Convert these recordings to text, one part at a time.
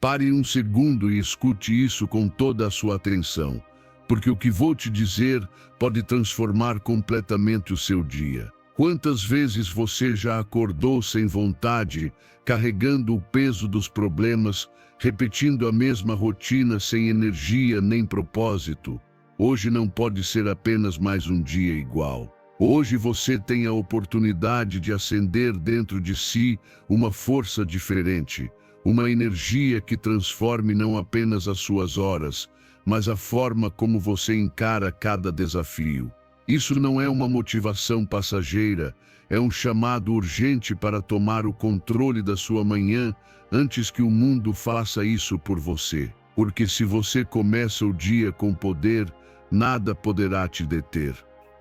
Pare um segundo e escute isso com toda a sua atenção, porque o que vou te dizer pode transformar completamente o seu dia. Quantas vezes você já acordou sem vontade, carregando o peso dos problemas, repetindo a mesma rotina sem energia nem propósito? Hoje não pode ser apenas mais um dia igual. Hoje você tem a oportunidade de acender dentro de si uma força diferente, uma energia que transforme não apenas as suas horas, mas a forma como você encara cada desafio. Isso não é uma motivação passageira, é um chamado urgente para tomar o controle da sua manhã antes que o mundo faça isso por você. Porque se você começa o dia com poder, nada poderá te deter.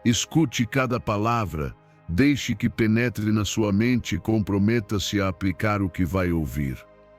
Escute cada palavra, deixe que penetre na sua mente e comprometa-se a aplicar o que vai ouvir.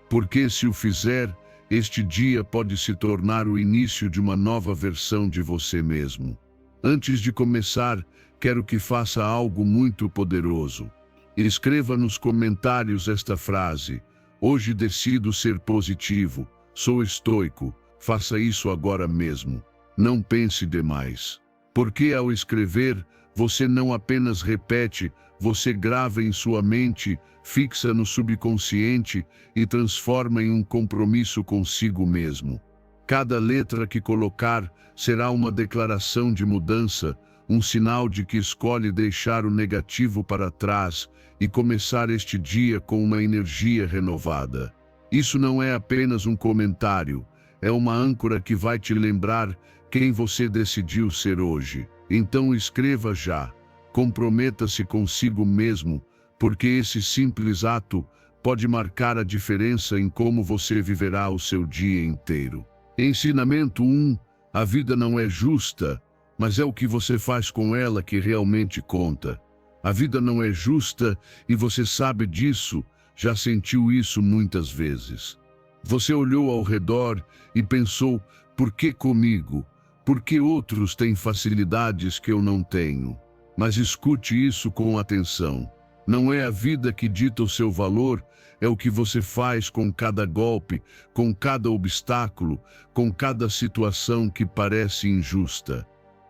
Porque se o fizer, este dia pode se tornar o início de uma nova versão de você mesmo. Antes de começar, quero que faça algo muito poderoso. Escreva nos comentários esta frase: hoje decido ser positivo, sou estoico, faça isso agora mesmo. Não pense demais. Porque ao escrever, você não apenas repete, você grava em sua mente, fixa no subconsciente e transforma em um compromisso consigo mesmo. Cada letra que colocar será uma declaração de mudança, um sinal de que escolhe deixar o negativo para trás e começar este dia com uma energia renovada. Isso não é apenas um comentário, é uma âncora que vai te lembrar quem você decidiu ser hoje. Então escreva já, comprometa-se consigo mesmo, porque esse simples ato pode marcar a diferença em como você viverá o seu dia inteiro. Ensinamento 1. A vida não é justa, mas é o que você faz com ela que realmente conta. A vida não é justa e você sabe disso, já sentiu isso muitas vezes. Você olhou ao redor e pensou, por que comigo? Por que outros têm facilidades que eu não tenho? Mas escute isso com atenção. Não é a vida que dita o seu valor, é o que você faz com cada golpe, com cada obstáculo, com cada situação que parece injusta.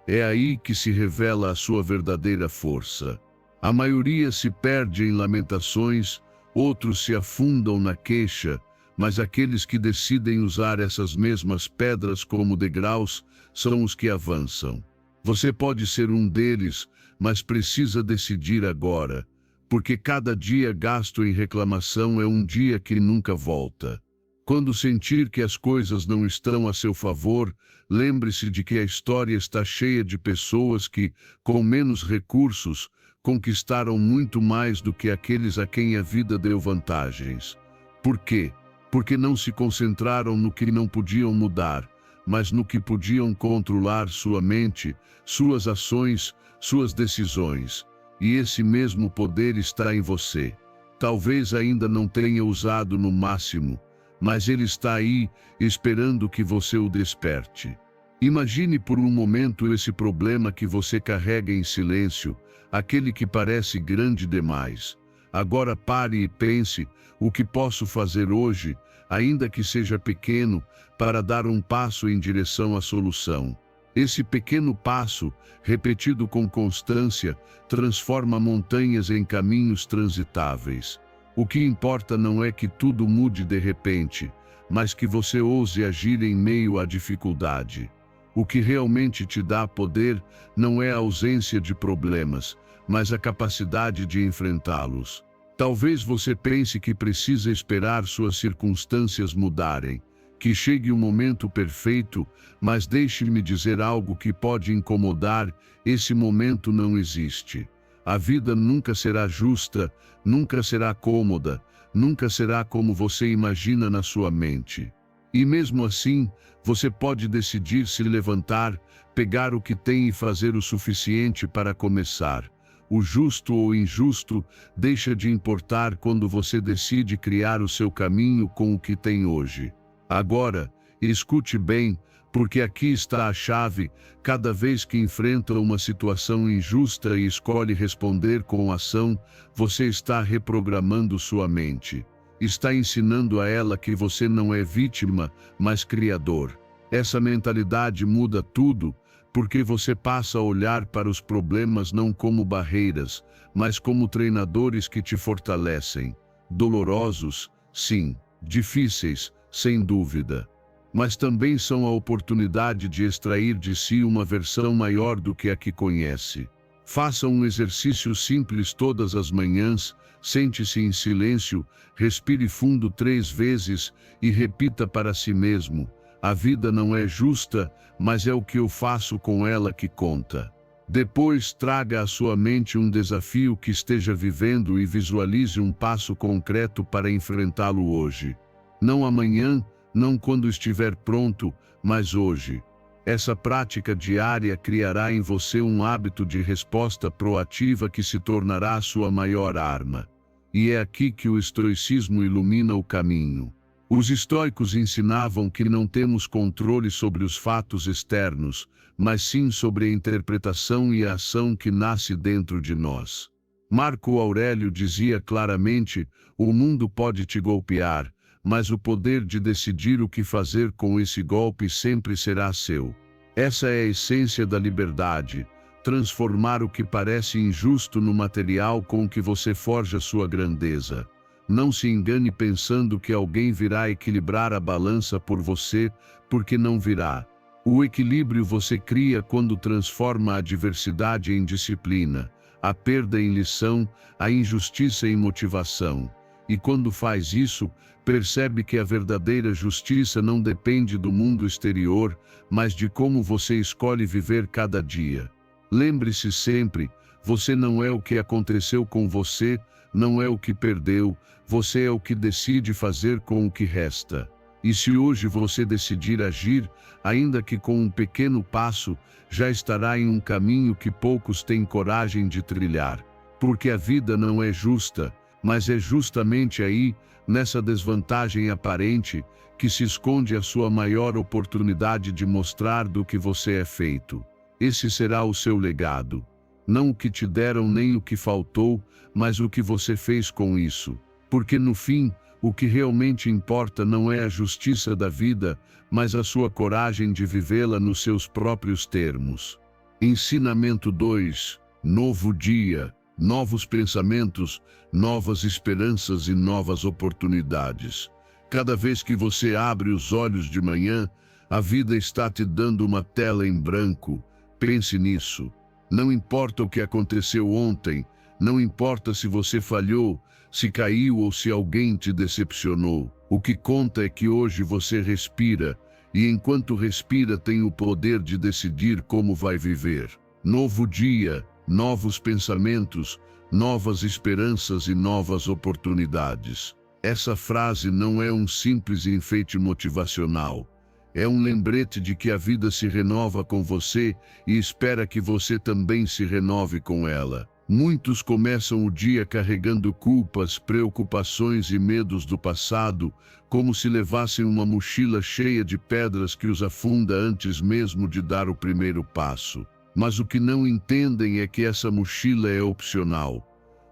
É aí que se revela a sua verdadeira força. A maioria se perde em lamentações, outros se afundam na queixa, mas aqueles que decidem usar essas mesmas pedras como degraus são os que avançam. Você pode ser um deles, mas precisa decidir agora, porque cada dia gasto em reclamação é um dia que nunca volta. Quando sentir que as coisas não estão a seu favor, lembre-se de que a história está cheia de pessoas que, com menos recursos, conquistaram muito mais do que aqueles a quem a vida deu vantagens. Por quê? Porque não se concentraram no que não podiam mudar, mas no que podiam controlar sua mente, suas ações, suas decisões. E esse mesmo poder está em você. Talvez ainda não tenha usado no máximo, mas ele está aí, esperando que você o desperte. Imagine por um momento esse problema que você carrega em silêncio, aquele que parece grande demais. Agora pare e pense, o que posso fazer hoje, ainda que seja pequeno, para dar um passo em direção à solução. Esse pequeno passo, repetido com constância, transforma montanhas em caminhos transitáveis. O que importa não é que tudo mude de repente, mas que você ouse agir em meio à dificuldade. O que realmente te dá poder não é a ausência de problemas, mas a capacidade de enfrentá-los. Talvez você pense que precisa esperar suas circunstâncias mudarem, que chegue o momento perfeito, mas deixe-me dizer algo que pode incomodar: esse momento não existe. A vida nunca será justa, nunca será cômoda, nunca será como você imagina na sua mente. E mesmo assim, você pode decidir se levantar, pegar o que tem e fazer o suficiente para começar. O justo ou injusto deixa de importar quando você decide criar o seu caminho com o que tem hoje. Agora, escute bem, porque aqui está a chave: cada vez que enfrenta uma situação injusta e escolhe responder com ação, você está reprogramando sua mente. Está ensinando a ela que você não é vítima, mas criador. Essa mentalidade muda tudo, porque você passa a olhar para os problemas não como barreiras, mas como treinadores que te fortalecem. Dolorosos, sim. Difíceis, sem dúvida. Mas também são a oportunidade de extrair de si uma versão maior do que a que conhece. Faça um exercício simples todas as manhãs, sente-se em silêncio, respire fundo 3 vezes e repita para si mesmo: a vida não é justa, mas é o que eu faço com ela que conta. Depois traga à sua mente um desafio que esteja vivendo e visualize um passo concreto para enfrentá-lo hoje. Não amanhã, não quando estiver pronto, mas hoje. Essa prática diária criará em você um hábito de resposta proativa que se tornará a sua maior arma. E é aqui que o estoicismo ilumina o caminho. Os estoicos ensinavam que não temos controle sobre os fatos externos, mas sim sobre a interpretação e a ação que nasce dentro de nós. Marco Aurélio dizia claramente: o mundo pode te golpear, mas o poder de decidir o que fazer com esse golpe sempre será seu. Essa é a essência da liberdade, transformar o que parece injusto no material com que você forja sua grandeza. Não se engane pensando que alguém virá equilibrar a balança por você, porque não virá. O equilíbrio você cria quando transforma a adversidade em disciplina, a perda em lição, a injustiça em motivação. E quando faz isso, percebe que a verdadeira justiça não depende do mundo exterior, mas de como você escolhe viver cada dia. Lembre-se sempre, você não é o que aconteceu com você, não é o que perdeu, você é o que decide fazer com o que resta. E se hoje você decidir agir, ainda que com um pequeno passo, já estará em um caminho que poucos têm coragem de trilhar. Porque a vida não é justa, mas é justamente aí, nessa desvantagem aparente, que se esconde a sua maior oportunidade de mostrar do que você é feito. Esse será o seu legado. Não o que te deram nem o que faltou, mas o que você fez com isso. Porque no fim, o que realmente importa não é a justiça da vida, mas a sua coragem de vivê-la nos seus próprios termos. Ensinamento 2. Novo dia, novos pensamentos, novas esperanças e novas oportunidades. Cada vez que você abre os olhos de manhã, a vida está te dando uma tela em branco. Pense nisso. Não importa o que aconteceu ontem, não importa se você falhou, se caiu ou se alguém te decepcionou. O que conta é que hoje você respira, e enquanto respira tem o poder de decidir como vai viver. Novo dia, novos pensamentos, novas esperanças e novas oportunidades. Essa frase não é um simples enfeite motivacional. É um lembrete de que a vida se renova com você e espera que você também se renove com ela. Muitos começam o dia carregando culpas, preocupações e medos do passado, como se levassem uma mochila cheia de pedras que os afunda antes mesmo de dar o primeiro passo. Mas o que não entendem é que essa mochila é opcional.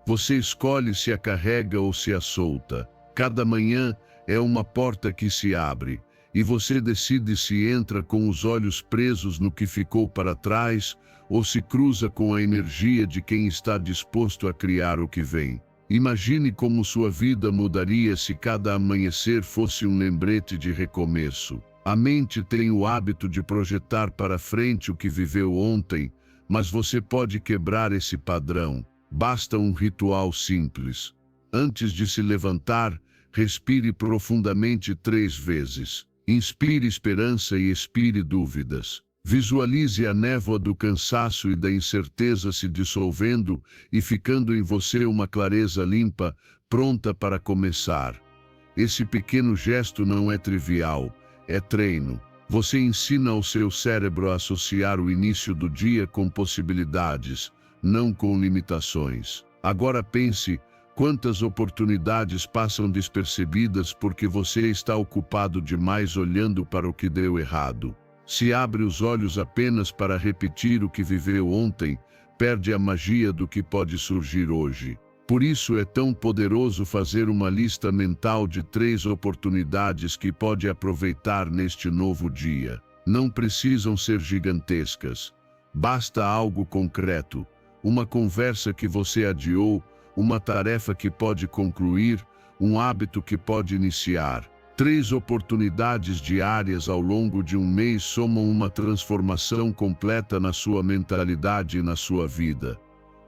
Você escolhe se a carrega ou se a solta. Cada manhã é uma porta que se abre, e você decide se entra com os olhos presos no que ficou para trás, ou se cruza com a energia de quem está disposto a criar o que vem. Imagine como sua vida mudaria se cada amanhecer fosse um lembrete de recomeço. A mente tem o hábito de projetar para frente o que viveu ontem, mas você pode quebrar esse padrão. Basta um ritual simples. Antes de se levantar, respire profundamente 3 vezes. Inspire esperança e expire dúvidas. Visualize a névoa do cansaço e da incerteza se dissolvendo e ficando em você uma clareza limpa, pronta para começar. Esse pequeno gesto não é trivial, é treino. Você ensina ao seu cérebro a associar o início do dia com possibilidades, não com limitações. Agora pense, quantas oportunidades passam despercebidas porque você está ocupado demais olhando para o que deu errado. Se abre os olhos apenas para repetir o que viveu ontem, perde a magia do que pode surgir hoje. Por isso é tão poderoso fazer uma lista mental de 3 oportunidades que pode aproveitar neste novo dia. Não precisam ser gigantescas. Basta algo concreto, uma conversa que você adiou, uma tarefa que pode concluir, um hábito que pode iniciar. 3 oportunidades diárias ao longo de um mês somam uma transformação completa na sua mentalidade e na sua vida.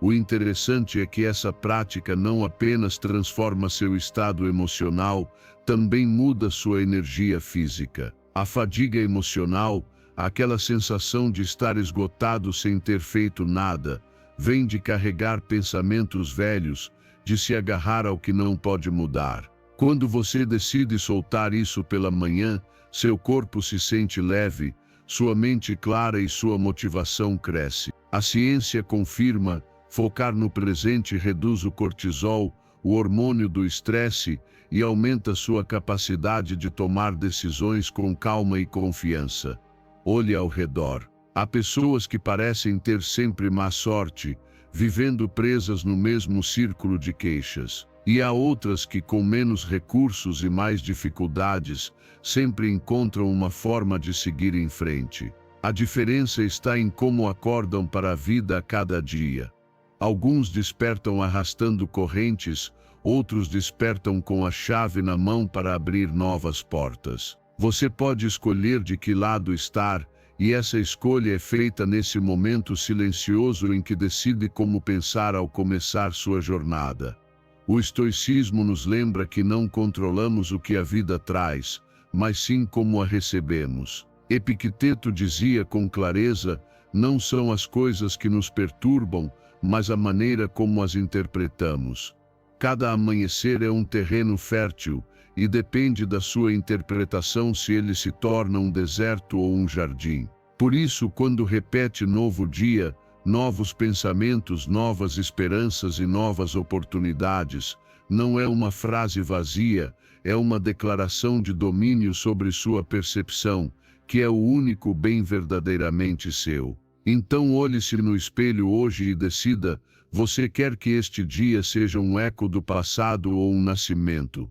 O interessante é que essa prática não apenas transforma seu estado emocional, também muda sua energia física. A fadiga emocional, aquela sensação de estar esgotado sem ter feito nada, vem de carregar pensamentos velhos, de se agarrar ao que não pode mudar. Quando você decide soltar isso pela manhã, seu corpo se sente leve, sua mente clara e sua motivação cresce. A ciência confirma: focar no presente reduz o cortisol, o hormônio do estresse, e aumenta sua capacidade de tomar decisões com calma e confiança. Olhe ao redor. Há pessoas que parecem ter sempre má sorte, vivendo presas no mesmo círculo de queixas. E há outras que, com menos recursos e mais dificuldades, sempre encontram uma forma de seguir em frente. A diferença está em como acordam para a vida a cada dia. Alguns despertam arrastando correntes, outros despertam com a chave na mão para abrir novas portas. Você pode escolher de que lado estar, e essa escolha é feita nesse momento silencioso em que decide como pensar ao começar sua jornada. O estoicismo nos lembra que não controlamos o que a vida traz, mas sim como a recebemos. Epicteto dizia com clareza: não são as coisas que nos perturbam, mas a maneira como as interpretamos. Cada amanhecer é um terreno fértil, e depende da sua interpretação se ele se torna um deserto ou um jardim. Por isso, quando repete novo dia, novos pensamentos, novas esperanças e novas oportunidades, não é uma frase vazia, é uma declaração de domínio sobre sua percepção, que é o único bem verdadeiramente seu. Então olhe-se no espelho hoje e decida: você quer que este dia seja um eco do passado ou um nascimento?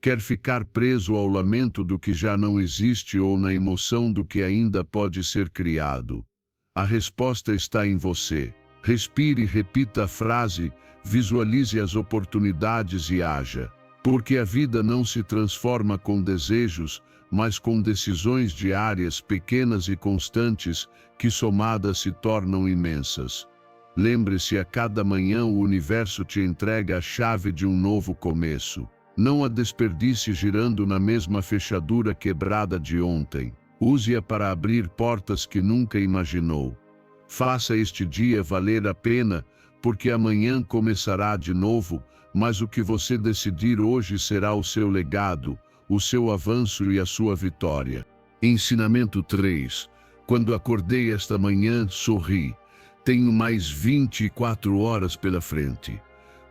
Quer ficar preso ao lamento do que já não existe ou na emoção do que ainda pode ser criado? A resposta está em você. Respire e repita a frase, visualize as oportunidades e haja. Porque a vida não se transforma com desejos, mas com decisões diárias pequenas e constantes, que somadas se tornam imensas. Lembre-se, a cada manhã o universo te entrega a chave de um novo começo. Não a desperdice girando na mesma fechadura quebrada de ontem. Use-a para abrir portas que nunca imaginou. Faça este dia valer a pena, porque amanhã começará de novo, mas o que você decidir hoje será o seu legado, o seu avanço e a sua vitória. Ensinamento 3. Quando acordei esta manhã, sorri. Tenho mais 24 horas pela frente.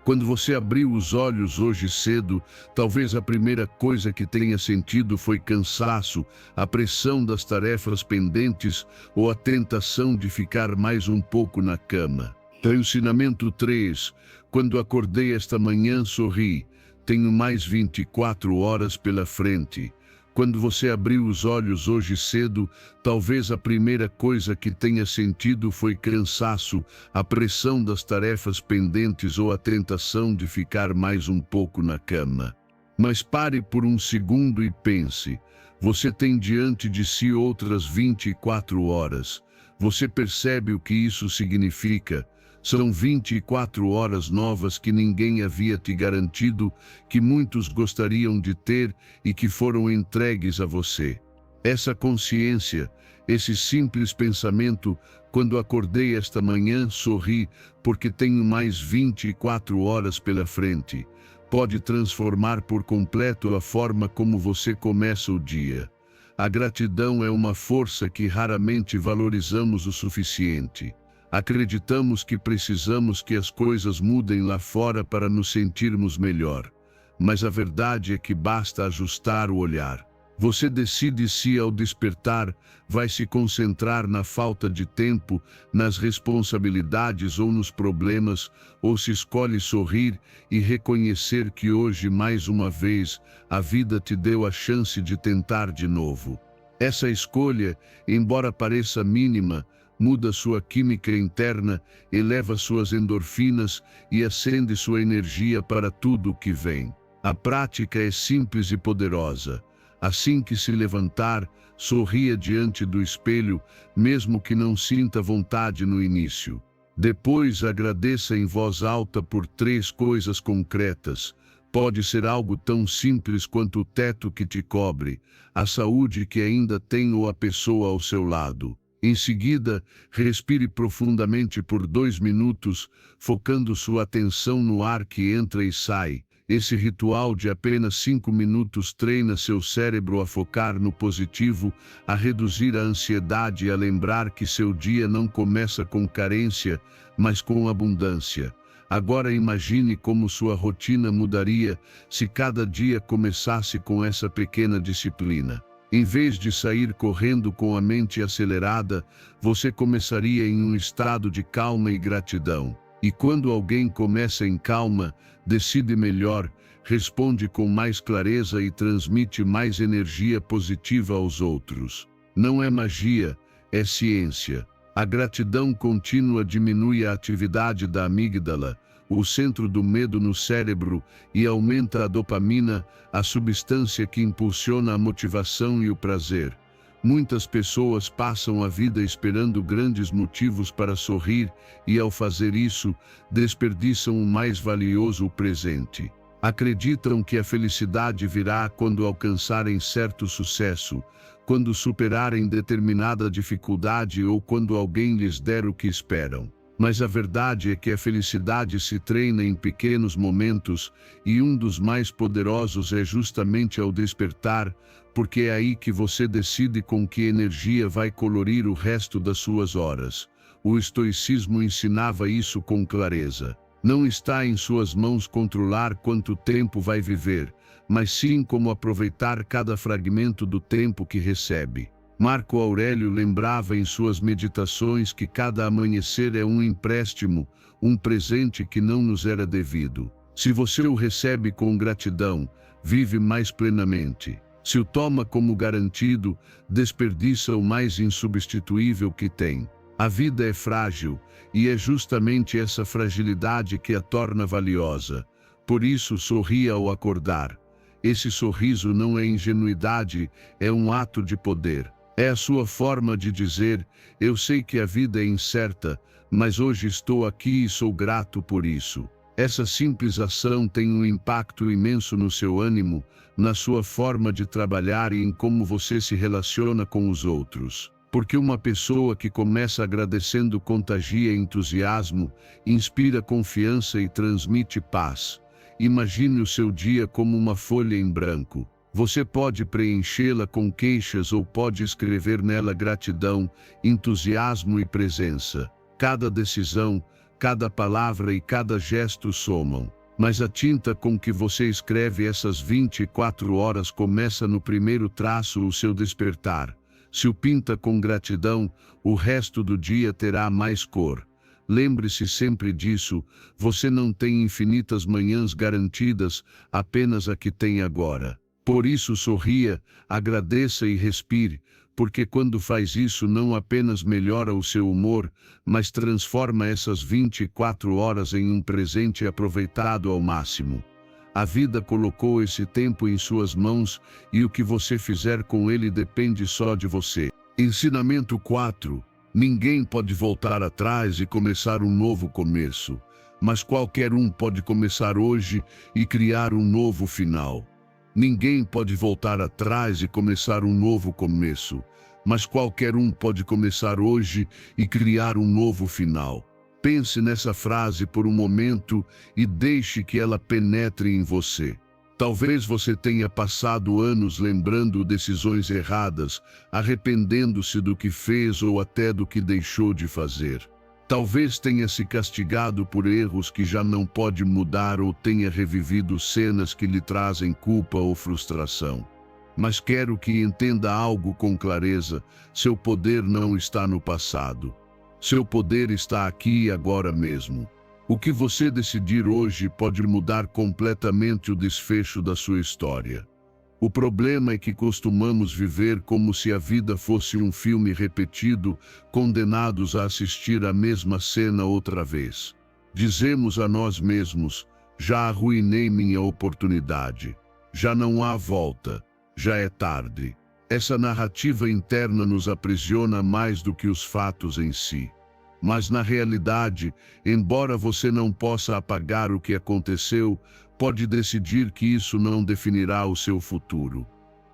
Quando você abriu os olhos hoje cedo, talvez a primeira coisa que tenha sentido foi cansaço, a pressão das tarefas pendentes ou a tentação de ficar mais um pouco na cama. Ensinamento 3. Quando acordei esta manhã, sorri. Tenho mais 24 horas pela frente. Quando você abriu os olhos hoje cedo, talvez a primeira coisa que tenha sentido foi cansaço, a pressão das tarefas pendentes ou a tentação de ficar mais um pouco na cama. Mas pare por um segundo e pense: você tem diante de si outras 24 horas. Você percebe o que isso significa? São 24 horas novas que ninguém havia te garantido, que muitos gostariam de ter e que foram entregues a você. Essa consciência, esse simples pensamento: quando acordei esta manhã, sorri, porque tenho mais 24 horas pela frente, pode transformar por completo a forma como você começa o dia. A gratidão é uma força que raramente valorizamos o suficiente. Acreditamos que precisamos que as coisas mudem lá fora para nos sentirmos melhor. Mas a verdade é que basta ajustar o olhar. Você decide se, ao despertar, vai se concentrar na falta de tempo, nas responsabilidades ou nos problemas, ou se escolhe sorrir e reconhecer que hoje, mais uma vez, a vida te deu a chance de tentar de novo. Essa escolha, embora pareça mínima, muda sua química interna, eleva suas endorfinas e acende sua energia para tudo o que vem. A prática é simples e poderosa. Assim que se levantar, sorria diante do espelho, mesmo que não sinta vontade no início. Depois agradeça em voz alta por 3 coisas concretas. Pode ser algo tão simples quanto o teto que te cobre, a saúde que ainda tem ou a pessoa ao seu lado. Em seguida, respire profundamente por 2 minutos, focando sua atenção no ar que entra e sai. Esse ritual de apenas 5 minutos treina seu cérebro a focar no positivo, a reduzir a ansiedade e a lembrar que seu dia não começa com carência, mas com abundância. Agora imagine como sua rotina mudaria se cada dia começasse com essa pequena disciplina. Em vez de sair correndo com a mente acelerada, você começaria em um estado de calma e gratidão. E quando alguém começa em calma, decide melhor, responde com mais clareza e transmite mais energia positiva aos outros. Não é magia, é ciência. A gratidão contínua diminui a atividade da amígdala, o centro do medo no cérebro, e aumenta a dopamina, a substância que impulsiona a motivação e o prazer. Muitas pessoas passam a vida esperando grandes motivos para sorrir e, ao fazer isso, desperdiçam o mais valioso, o presente. Acreditam que a felicidade virá quando alcançarem certo sucesso, quando superarem determinada dificuldade ou quando alguém lhes der o que esperam. Mas a verdade é que a felicidade se treina em pequenos momentos, e um dos mais poderosos é justamente ao despertar, porque é aí que você decide com que energia vai colorir o resto das suas horas. O estoicismo ensinava isso com clareza. Não está em suas mãos controlar quanto tempo vai viver, mas sim como aproveitar cada fragmento do tempo que recebe. Marco Aurélio lembrava em suas meditações que cada amanhecer é um empréstimo, um presente que não nos era devido. Se você o recebe com gratidão, vive mais plenamente. Se o toma como garantido, desperdiça o mais insubstituível que tem. A vida é frágil, e é justamente essa fragilidade que a torna valiosa. Por isso, sorria ao acordar. Esse sorriso não é ingenuidade, é um ato de poder. É a sua forma de dizer: eu sei que a vida é incerta, mas hoje estou aqui e sou grato por isso. Essa simples ação tem um impacto imenso no seu ânimo, na sua forma de trabalhar e em como você se relaciona com os outros. Porque uma pessoa que começa agradecendo contagia entusiasmo, inspira confiança e transmite paz. Imagine o seu dia como uma folha em branco. Você pode preenchê-la com queixas ou pode escrever nela gratidão, entusiasmo e presença. Cada decisão, cada palavra e cada gesto somam. Mas a tinta com que você escreve essas 24 horas começa no primeiro traço, o seu despertar. Se o pinta com gratidão, o resto do dia terá mais cor. Lembre-se sempre disso, você não tem infinitas manhãs garantidas, apenas a que tem agora. Por isso sorria, agradeça e respire, porque quando faz isso não apenas melhora o seu humor, mas transforma essas 24 horas em um presente aproveitado ao máximo. A vida colocou esse tempo em suas mãos e o que você fizer com ele depende só de você. Ensinamento 4. Ninguém pode voltar atrás e começar um novo começo, mas qualquer um pode começar hoje e criar um novo final. Ninguém pode voltar atrás e começar um novo começo, mas qualquer um pode começar hoje e criar um novo final. Pense nessa frase por um momento e deixe que ela penetre em você. Talvez você tenha passado anos lembrando decisões erradas, arrependendo-se do que fez ou até do que deixou de fazer. Talvez tenha se castigado por erros que já não pode mudar ou tenha revivido cenas que lhe trazem culpa ou frustração. Mas quero que entenda algo com clareza: seu poder não está no passado. Seu poder está aqui e agora mesmo. O que você decidir hoje pode mudar completamente o desfecho da sua história. O problema é que costumamos viver como se a vida fosse um filme repetido, condenados a assistir a mesma cena outra vez. Dizemos a nós mesmos: já arruinei minha oportunidade. Já não há volta. Já é tarde. Essa narrativa interna nos aprisiona mais do que os fatos em si. Mas na realidade, embora você não possa apagar o que aconteceu, pode decidir que isso não definirá o seu futuro.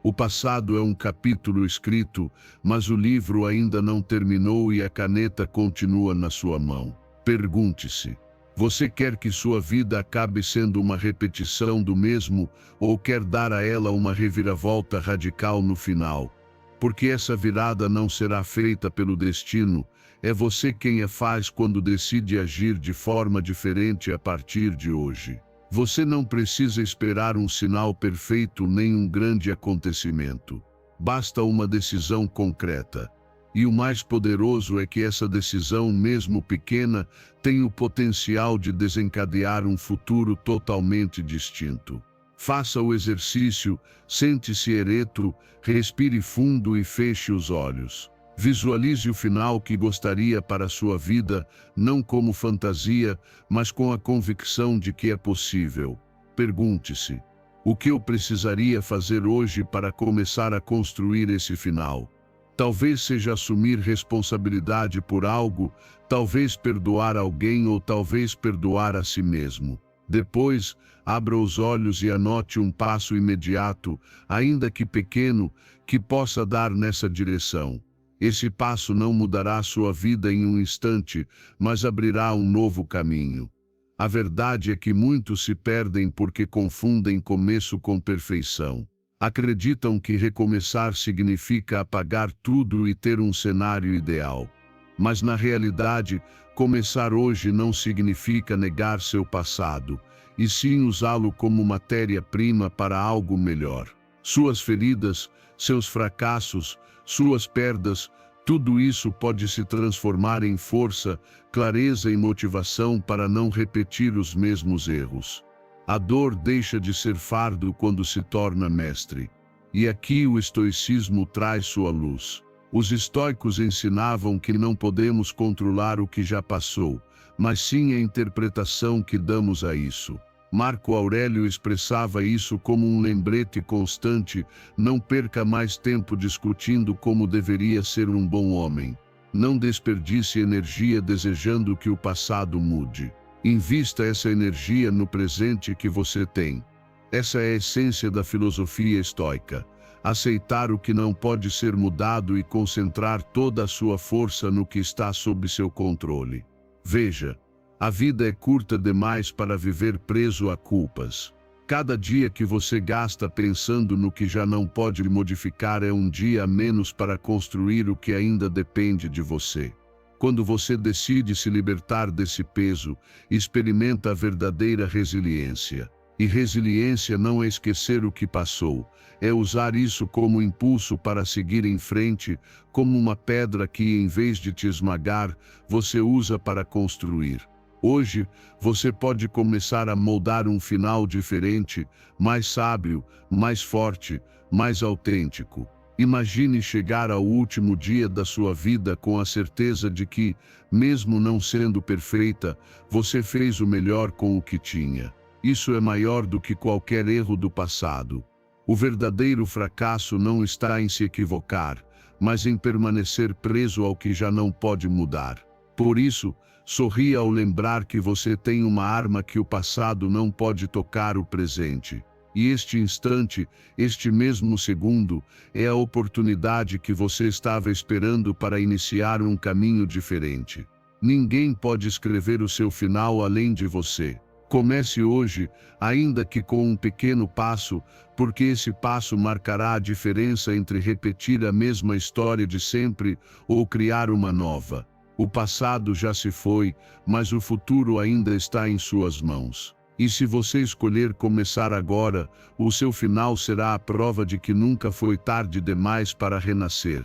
O passado é um capítulo escrito, mas o livro ainda não terminou e a caneta continua na sua mão. Pergunte-se: você quer que sua vida acabe sendo uma repetição do mesmo, ou quer dar a ela uma reviravolta radical no final? Porque essa virada não será feita pelo destino, é você quem a faz quando decide agir de forma diferente a partir de hoje. Você não precisa esperar um sinal perfeito nem um grande acontecimento. Basta uma decisão concreta. E o mais poderoso é que essa decisão, mesmo pequena, tem o potencial de desencadear um futuro totalmente distinto. Faça o exercício, sente-se ereto, respire fundo e feche os olhos. Visualize o final que gostaria para a sua vida, não como fantasia, mas com a convicção de que é possível. Pergunte-se: o que eu precisaria fazer hoje para começar a construir esse final? Talvez seja assumir responsabilidade por algo, talvez perdoar alguém ou talvez perdoar a si mesmo. Depois, abra os olhos e anote um passo imediato, ainda que pequeno, que possa dar nessa direção. Esse passo não mudará sua vida em um instante, mas abrirá um novo caminho. A verdade é que muitos se perdem porque confundem começo com perfeição. Acreditam que recomeçar significa apagar tudo e ter um cenário ideal. Mas na realidade, começar hoje não significa negar seu passado, e sim usá-lo como matéria-prima para algo melhor. Suas feridas, seus fracassos, suas perdas, tudo isso pode se transformar em força, clareza e motivação para não repetir os mesmos erros. A dor deixa de ser fardo quando se torna mestre. E aqui o estoicismo traz sua luz. Os estoicos ensinavam que não podemos controlar o que já passou, mas sim a interpretação que damos a isso. Marco Aurélio expressava isso como um lembrete constante: não perca mais tempo discutindo como deveria ser um bom homem. Não desperdice energia desejando que o passado mude. Invista essa energia no presente que você tem. Essa é a essência da filosofia estoica. Aceitar o que não pode ser mudado e concentrar toda a sua força no que está sob seu controle. Veja, a vida é curta demais para viver preso a culpas. Cada dia que você gasta pensando no que já não pode modificar é um dia a menos para construir o que ainda depende de você. Quando você decide se libertar desse peso, experimenta a verdadeira resiliência. E resiliência não é esquecer o que passou, é usar isso como impulso para seguir em frente, como uma pedra que, em vez de te esmagar, você usa para construir. Hoje, você pode começar a moldar um final diferente, mais sábio, mais forte, mais autêntico. Imagine chegar ao último dia da sua vida com a certeza de que, mesmo não sendo perfeita, você fez o melhor com o que tinha. Isso é maior do que qualquer erro do passado. O verdadeiro fracasso não está em se equivocar, mas em permanecer preso ao que já não pode mudar. Por isso, sorria ao lembrar que você tem uma arma que o passado não pode tocar o presente. E este instante, este mesmo segundo, é a oportunidade que você estava esperando para iniciar um caminho diferente. Ninguém pode escrever o seu final além de você. Comece hoje, ainda que com um pequeno passo, porque esse passo marcará a diferença entre repetir a mesma história de sempre ou criar uma nova. O passado já se foi, mas o futuro ainda está em suas mãos. E se você escolher começar agora, o seu final será a prova de que nunca foi tarde demais para renascer.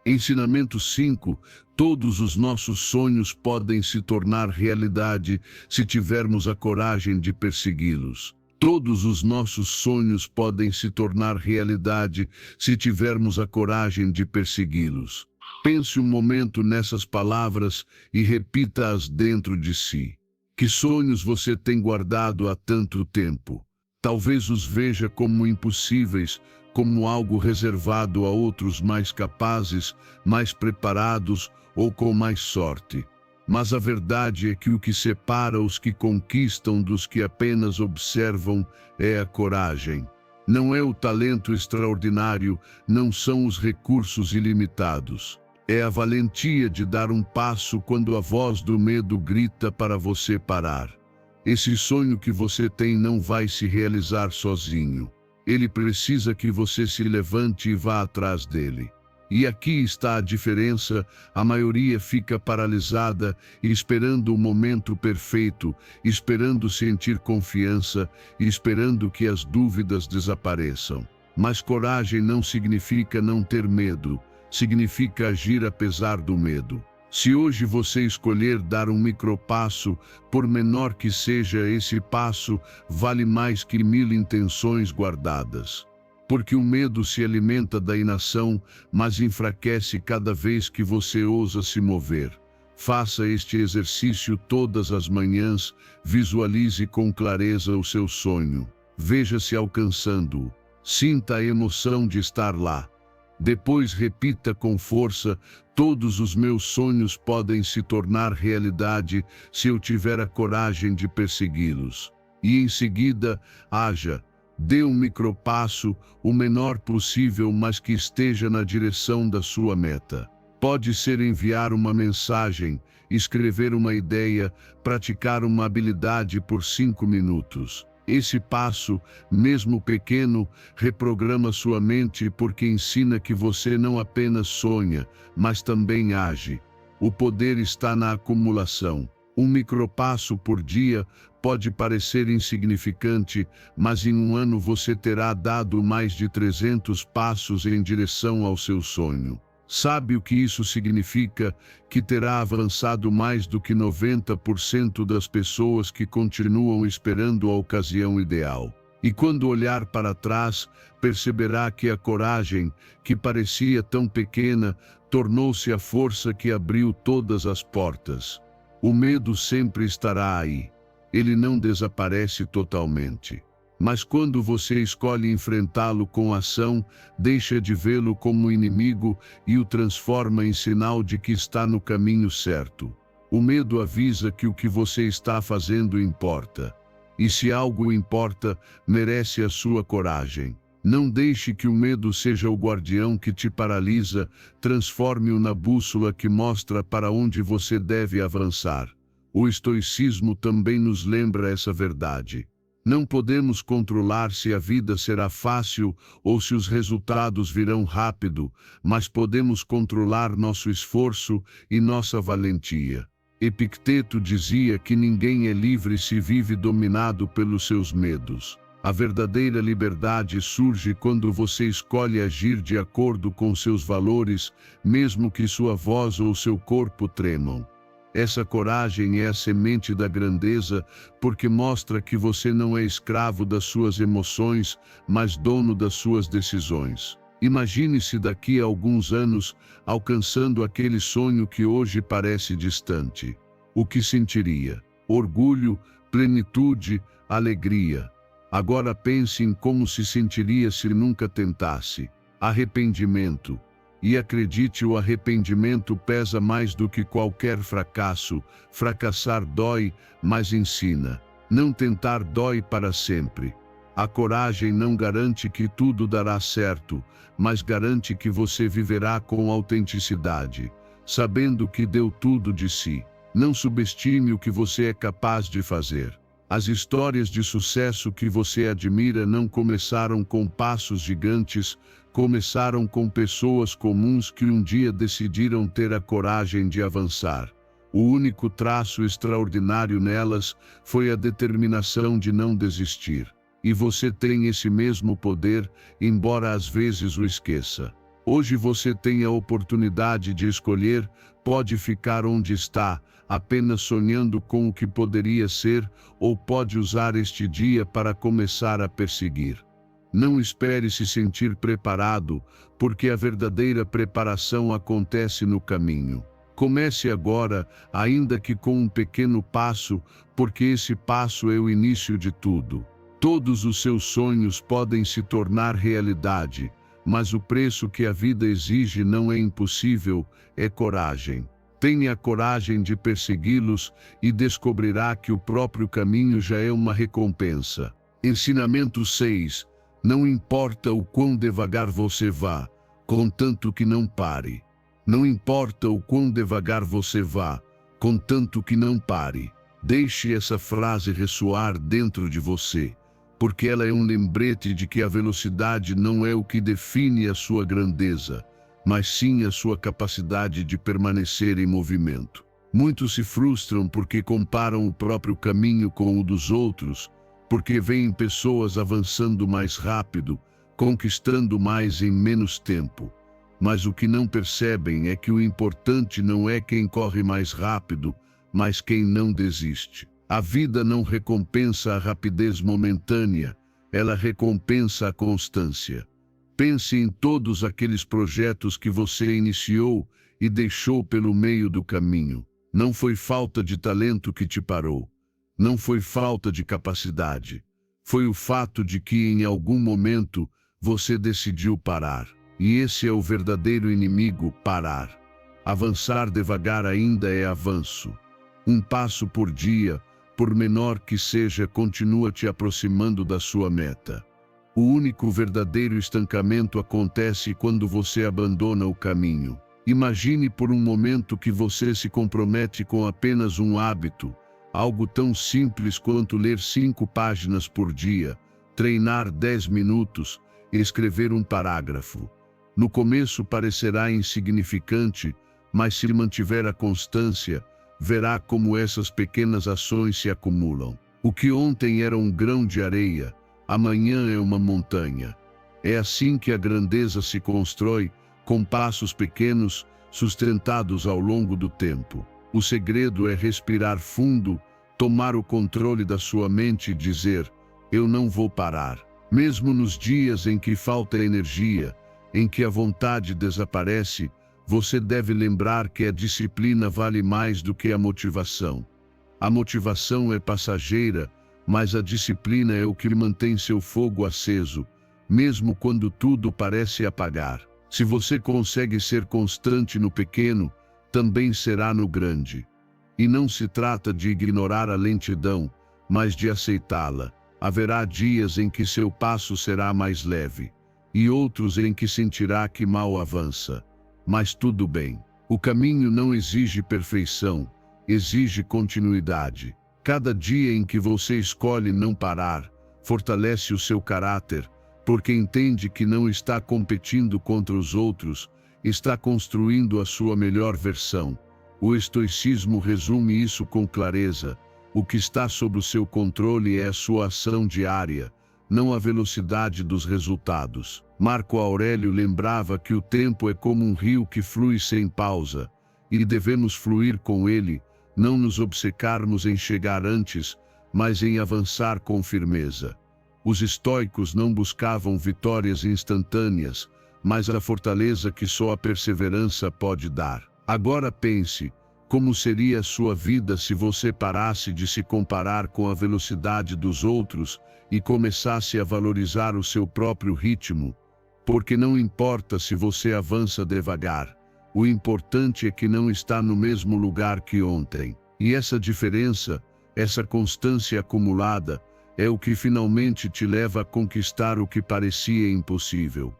Ensinamento 5. Todos os nossos sonhos podem se tornar realidade se tivermos a coragem de persegui-los. Todos os nossos sonhos podem se tornar realidade se tivermos a coragem de persegui-los. Pense um momento nessas palavras e repita-as dentro de si. Que sonhos você tem guardado há tanto tempo? Talvez os veja como impossíveis, como algo reservado a outros mais capazes, mais preparados ou com mais sorte. Mas a verdade é que o que separa os que conquistam dos que apenas observam é a coragem. Não é o talento extraordinário, não são os recursos ilimitados. É a valentia de dar um passo quando a voz do medo grita para você parar. Esse sonho que você tem não vai se realizar sozinho. Ele precisa que você se levante e vá atrás dele. E aqui está a diferença: a maioria fica paralisada, esperando o momento perfeito, esperando sentir confiança, esperando que as dúvidas desapareçam. Mas coragem não significa não ter medo, significa agir apesar do medo. Se hoje você escolher dar um micropasso, por menor que seja esse passo, vale mais que 1000 intenções guardadas. Porque o medo se alimenta da inação, mas enfraquece cada vez que você ousa se mover. Faça este exercício todas as manhãs, visualize com clareza o seu sonho. Veja-se alcançando-o. Sinta a emoção de estar lá. Depois repita com força: todos os meus sonhos podem se tornar realidade se eu tiver a coragem de persegui-los. E em seguida, haja. Dê um micropasso, o menor possível, mas que esteja na direção da sua meta. Pode ser enviar uma mensagem, escrever uma ideia, praticar uma habilidade por 5 minutos. Esse passo, mesmo pequeno, reprograma sua mente porque ensina que você não apenas sonha, mas também age. O poder está na acumulação. Um micropasso por dia pode parecer insignificante, mas em um ano você terá dado mais de 300 passos em direção ao seu sonho. Sabe o que isso significa? Que terá avançado mais do que 90% das pessoas que continuam esperando a ocasião ideal. E quando olhar para trás, perceberá que a coragem, que parecia tão pequena, tornou-se a força que abriu todas as portas. O medo sempre estará aí. Ele não desaparece totalmente. Mas quando você escolhe enfrentá-lo com ação, deixa de vê-lo como inimigo e o transforma em sinal de que está no caminho certo. O medo avisa que o que você está fazendo importa. E se algo importa, merece a sua coragem. Não deixe que o medo seja o guardião que te paralisa, transforme-o na bússola que mostra para onde você deve avançar. O estoicismo também nos lembra essa verdade. Não podemos controlar se a vida será fácil ou se os resultados virão rápido, mas podemos controlar nosso esforço e nossa valentia. Epicteto dizia que ninguém é livre se vive dominado pelos seus medos. A verdadeira liberdade surge quando você escolhe agir de acordo com seus valores, mesmo que sua voz ou seu corpo tremam. Essa coragem é a semente da grandeza, porque mostra que você não é escravo das suas emoções, mas dono das suas decisões. Imagine-se daqui a alguns anos, alcançando aquele sonho que hoje parece distante. O que sentiria? Orgulho, plenitude, alegria. Agora pense em como se sentiria se nunca tentasse. Arrependimento. E acredite, o arrependimento pesa mais do que qualquer fracasso. Fracassar dói, mas ensina. Não tentar dói para sempre. A coragem não garante que tudo dará certo, mas garante que você viverá com autenticidade, sabendo que deu tudo de si. Não subestime o que você é capaz de fazer. As histórias de sucesso que você admira não começaram com passos gigantes, começaram com pessoas comuns que um dia decidiram ter a coragem de avançar. O único traço extraordinário nelas foi a determinação de não desistir. E você tem esse mesmo poder, embora às vezes o esqueça. Hoje você tem a oportunidade de escolher, pode ficar onde está, apenas sonhando com o que poderia ser, ou pode usar este dia para começar a perseguir. Não espere se sentir preparado, porque a verdadeira preparação acontece no caminho. Comece agora, ainda que com um pequeno passo, porque esse passo é o início de tudo. Todos os seus sonhos podem se tornar realidade, mas o preço que a vida exige não é impossível, é coragem. Tenha a coragem de persegui-los e descobrirá que o próprio caminho já é uma recompensa. Ensinamento 6. Não importa o quão devagar você vá, contanto que não pare. Não importa o quão devagar você vá, contanto que não pare. Deixe essa frase ressoar dentro de você, porque ela é um lembrete de que a velocidade não é o que define a sua grandeza, mas sim a sua capacidade de permanecer em movimento. Muitos se frustram porque comparam o próprio caminho com o dos outros, porque veem pessoas avançando mais rápido, conquistando mais em menos tempo. Mas o que não percebem é que o importante não é quem corre mais rápido, mas quem não desiste. A vida não recompensa a rapidez momentânea, ela recompensa a constância. Pense em todos aqueles projetos que você iniciou e deixou pelo meio do caminho. Não foi falta de talento que te parou. Não foi falta de capacidade. Foi o fato de que em algum momento você decidiu parar. E esse é o verdadeiro inimigo, parar. Avançar devagar ainda é avanço. Um passo por dia, por menor que seja, continua te aproximando da sua meta. O único verdadeiro estancamento acontece quando você abandona o caminho. Imagine por um momento que você se compromete com apenas um hábito, algo tão simples quanto ler 5 páginas por dia, treinar 10 minutos, escrever um parágrafo. No começo parecerá insignificante, mas se mantiver a constância, verá como essas pequenas ações se acumulam. O que ontem era um grão de areia, amanhã é uma montanha. É assim que a grandeza se constrói, com passos pequenos, sustentados ao longo do tempo. O segredo é respirar fundo, tomar o controle da sua mente e dizer: eu não vou parar. Mesmo nos dias em que falta energia, em que a vontade desaparece, você deve lembrar que a disciplina vale mais do que a motivação. A motivação é passageira, mas a disciplina é o que mantém seu fogo aceso, mesmo quando tudo parece apagar. Se você consegue ser constante no pequeno, também será no grande. E não se trata de ignorar a lentidão, mas de aceitá-la. Haverá dias em que seu passo será mais leve, e outros em que sentirá que mal avança. Mas tudo bem. O caminho não exige perfeição, exige continuidade. Cada dia em que você escolhe não parar, fortalece o seu caráter, porque entende que não está competindo contra os outros, está construindo a sua melhor versão. O estoicismo resume isso com clareza. O que está sob o seu controle é a sua ação diária, não a velocidade dos resultados. Marco Aurélio lembrava que o tempo é como um rio que flui sem pausa, e devemos fluir com ele, não nos obcecarmos em chegar antes, mas em avançar com firmeza. Os estoicos não buscavam vitórias instantâneas, mas a fortaleza que só a perseverança pode dar. Agora pense, como seria a sua vida se você parasse de se comparar com a velocidade dos outros e começasse a valorizar o seu próprio ritmo? Porque não importa se você avança devagar, o importante é que não está no mesmo lugar que ontem. E essa diferença, essa constância acumulada, é o que finalmente te leva a conquistar o que parecia impossível.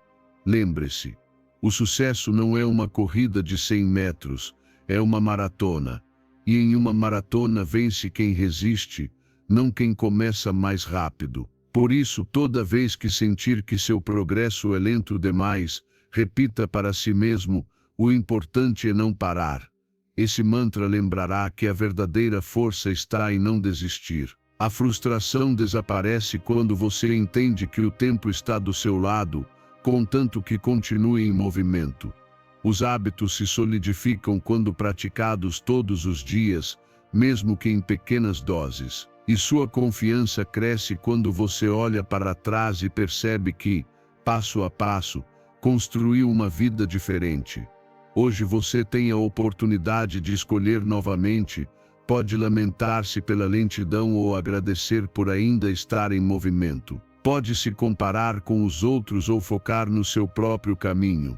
Lembre-se, o sucesso não é uma corrida de 100 metros, é uma maratona. E em uma maratona vence quem resiste, não quem começa mais rápido. Por isso, toda vez que sentir que seu progresso é lento demais, repita para si mesmo: o importante é não parar. Esse mantra lembrará que a verdadeira força está em não desistir. A frustração desaparece quando você entende que o tempo está do seu lado, contanto que continue em movimento. Os hábitos se solidificam quando praticados todos os dias, mesmo que em pequenas doses. E sua confiança cresce quando você olha para trás e percebe que, passo a passo, construiu uma vida diferente. Hoje você tem a oportunidade de escolher novamente. Pode lamentar-se pela lentidão ou agradecer por ainda estar em movimento. Pode se comparar com os outros ou focar no seu próprio caminho.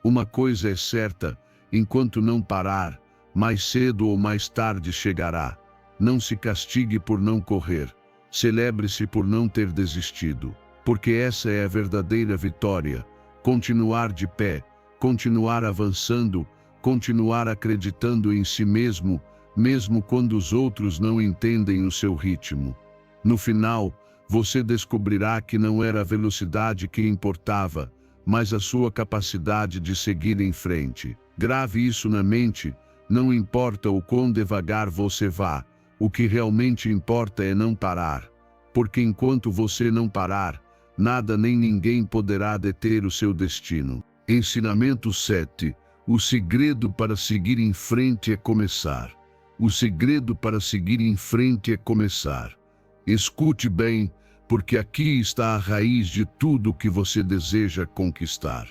Uma coisa é certa, enquanto não parar, mais cedo ou mais tarde chegará. Não se castigue por não correr. Celebre-se por não ter desistido. Porque essa é a verdadeira vitória. Continuar de pé, continuar avançando, continuar acreditando em si mesmo, mesmo quando os outros não entendem o seu ritmo. No final, você descobrirá que não era a velocidade que importava, mas a sua capacidade de seguir em frente. Grave isso na mente, não importa o quão devagar você vá, o que realmente importa é não parar. Porque enquanto você não parar, nada nem ninguém poderá deter o seu destino. Ensinamento 7. O segredo para seguir em frente é começar. O segredo para seguir em frente é começar. Escute bem, porque aqui está a raiz de tudo o que você deseja conquistar.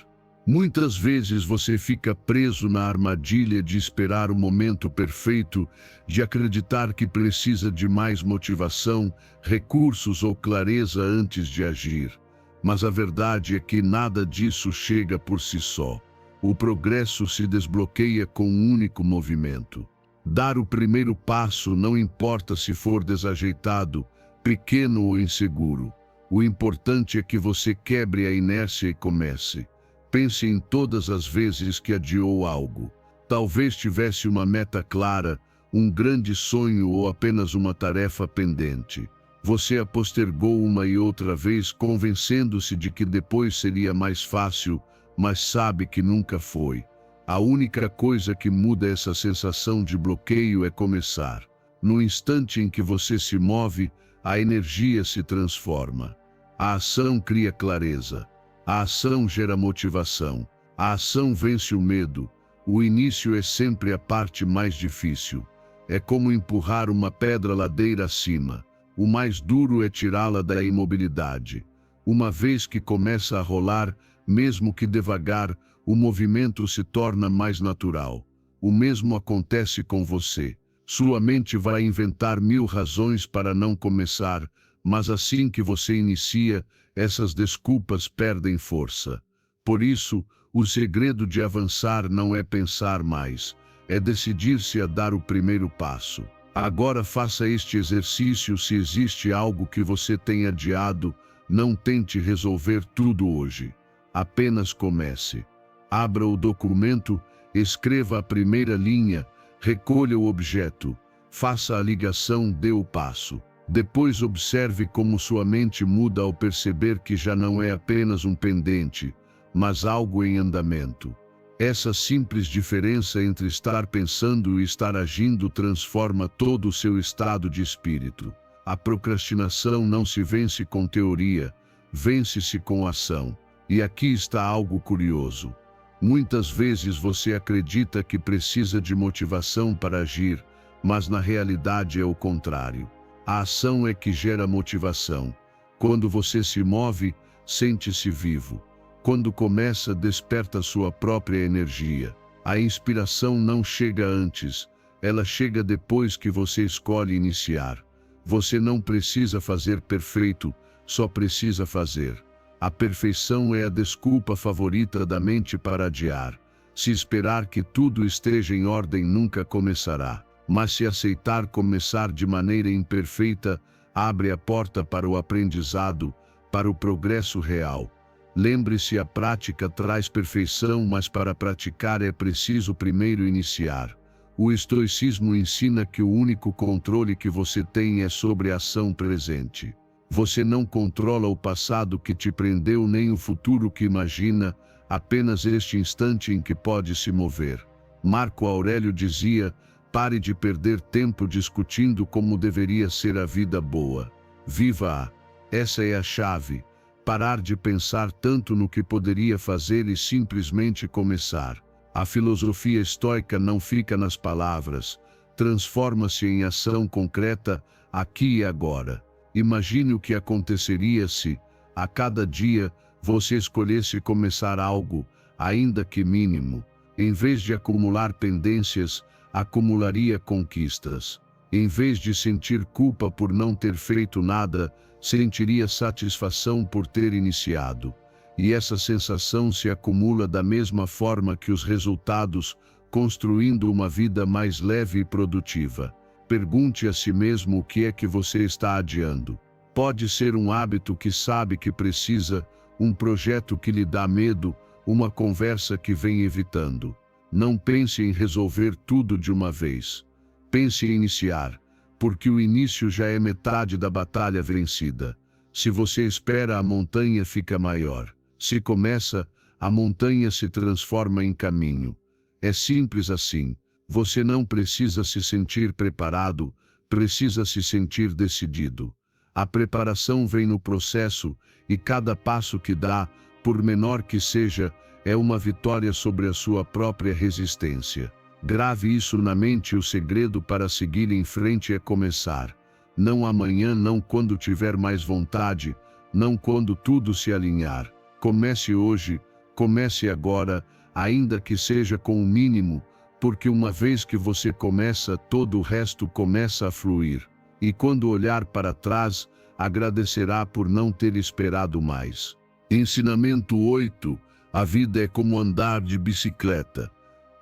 Muitas vezes você fica preso na armadilha de esperar o momento perfeito, de acreditar que precisa de mais motivação, recursos ou clareza antes de agir. Mas a verdade é que nada disso chega por si só. O progresso se desbloqueia com um único movimento. Dar o primeiro passo não importa se for desajeitado, pequeno ou inseguro. O importante é que você quebre a inércia e comece. Pense em todas as vezes que adiou algo. Talvez tivesse uma meta clara, um grande sonho ou apenas uma tarefa pendente. Você a postergou uma e outra vez, convencendo-se de que depois seria mais fácil, mas sabe que nunca foi. A única coisa que muda essa sensação de bloqueio é começar. No instante em que você se move, a energia se transforma. A ação cria clareza. A ação gera motivação. A ação vence o medo. O início é sempre a parte mais difícil. É como empurrar uma pedra ladeira acima. O mais duro é tirá-la da imobilidade. Uma vez que começa a rolar, mesmo que devagar, o movimento se torna mais natural. O mesmo acontece com você. Sua mente vai inventar 1000 razões para não começar, mas assim que você inicia, essas desculpas perdem força. Por isso, o segredo de avançar não é pensar mais, é decidir-se a dar o primeiro passo. Agora faça este exercício. Se existe algo que você tem adiado, não tente resolver tudo hoje. Apenas comece. Abra o documento, escreva a primeira linha, recolha o objeto, faça a ligação, dê o passo. Depois observe como sua mente muda ao perceber que já não é apenas um pendente, mas algo em andamento. Essa simples diferença entre estar pensando e estar agindo transforma todo o seu estado de espírito. A procrastinação não se vence com teoria, vence-se com ação. E aqui está algo curioso. Muitas vezes você acredita que precisa de motivação para agir, mas na realidade é o contrário. A ação é que gera motivação. Quando você se move, sente-se vivo. Quando começa, desperta sua própria energia. A inspiração não chega antes, ela chega depois que você escolhe iniciar. Você não precisa fazer perfeito, só precisa fazer. A perfeição é a desculpa favorita da mente para adiar. Se esperar que tudo esteja em ordem, nunca começará. Mas se aceitar começar de maneira imperfeita, abre a porta para o aprendizado, para o progresso real. Lembre-se, a prática traz perfeição, mas para praticar é preciso primeiro iniciar. O estoicismo ensina que o único controle que você tem é sobre a ação presente. Você não controla o passado que te prendeu nem o futuro que imagina, apenas este instante em que pode se mover. Marco Aurélio dizia: pare de perder tempo discutindo como deveria ser a vida boa. Viva-a! Essa é a chave. Parar de pensar tanto no que poderia fazer e simplesmente começar. A filosofia estoica não fica nas palavras, transforma-se em ação concreta, aqui e agora. Imagine o que aconteceria se, a cada dia, você escolhesse começar algo, ainda que mínimo. Em vez de acumular pendências, acumularia conquistas. Em vez de sentir culpa por não ter feito nada, sentiria satisfação por ter iniciado. E essa sensação se acumula da mesma forma que os resultados, construindo uma vida mais leve e produtiva. Pergunte a si mesmo o que é que você está adiando. Pode ser um hábito que sabe que precisa, um projeto que lhe dá medo, uma conversa que vem evitando. Não pense em resolver tudo de uma vez. Pense em iniciar, porque o início já é metade da batalha vencida. Se você espera, a montanha fica maior. Se começa, a montanha se transforma em caminho. É simples assim. Você não precisa se sentir preparado, precisa se sentir decidido. A preparação vem no processo, e cada passo que dá, por menor que seja, é uma vitória sobre a sua própria resistência. Grave isso na mente: o segredo para seguir em frente é começar. Não amanhã, não quando tiver mais vontade, não quando tudo se alinhar. Comece hoje, comece agora, ainda que seja com o mínimo, porque uma vez que você começa, todo o resto começa a fluir. E quando olhar para trás, agradecerá por não ter esperado mais. Ensinamento 8. A vida é como andar de bicicleta.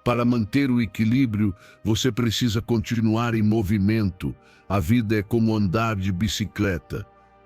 Para manter o equilíbrio, você precisa continuar em movimento. A vida é como andar de bicicleta.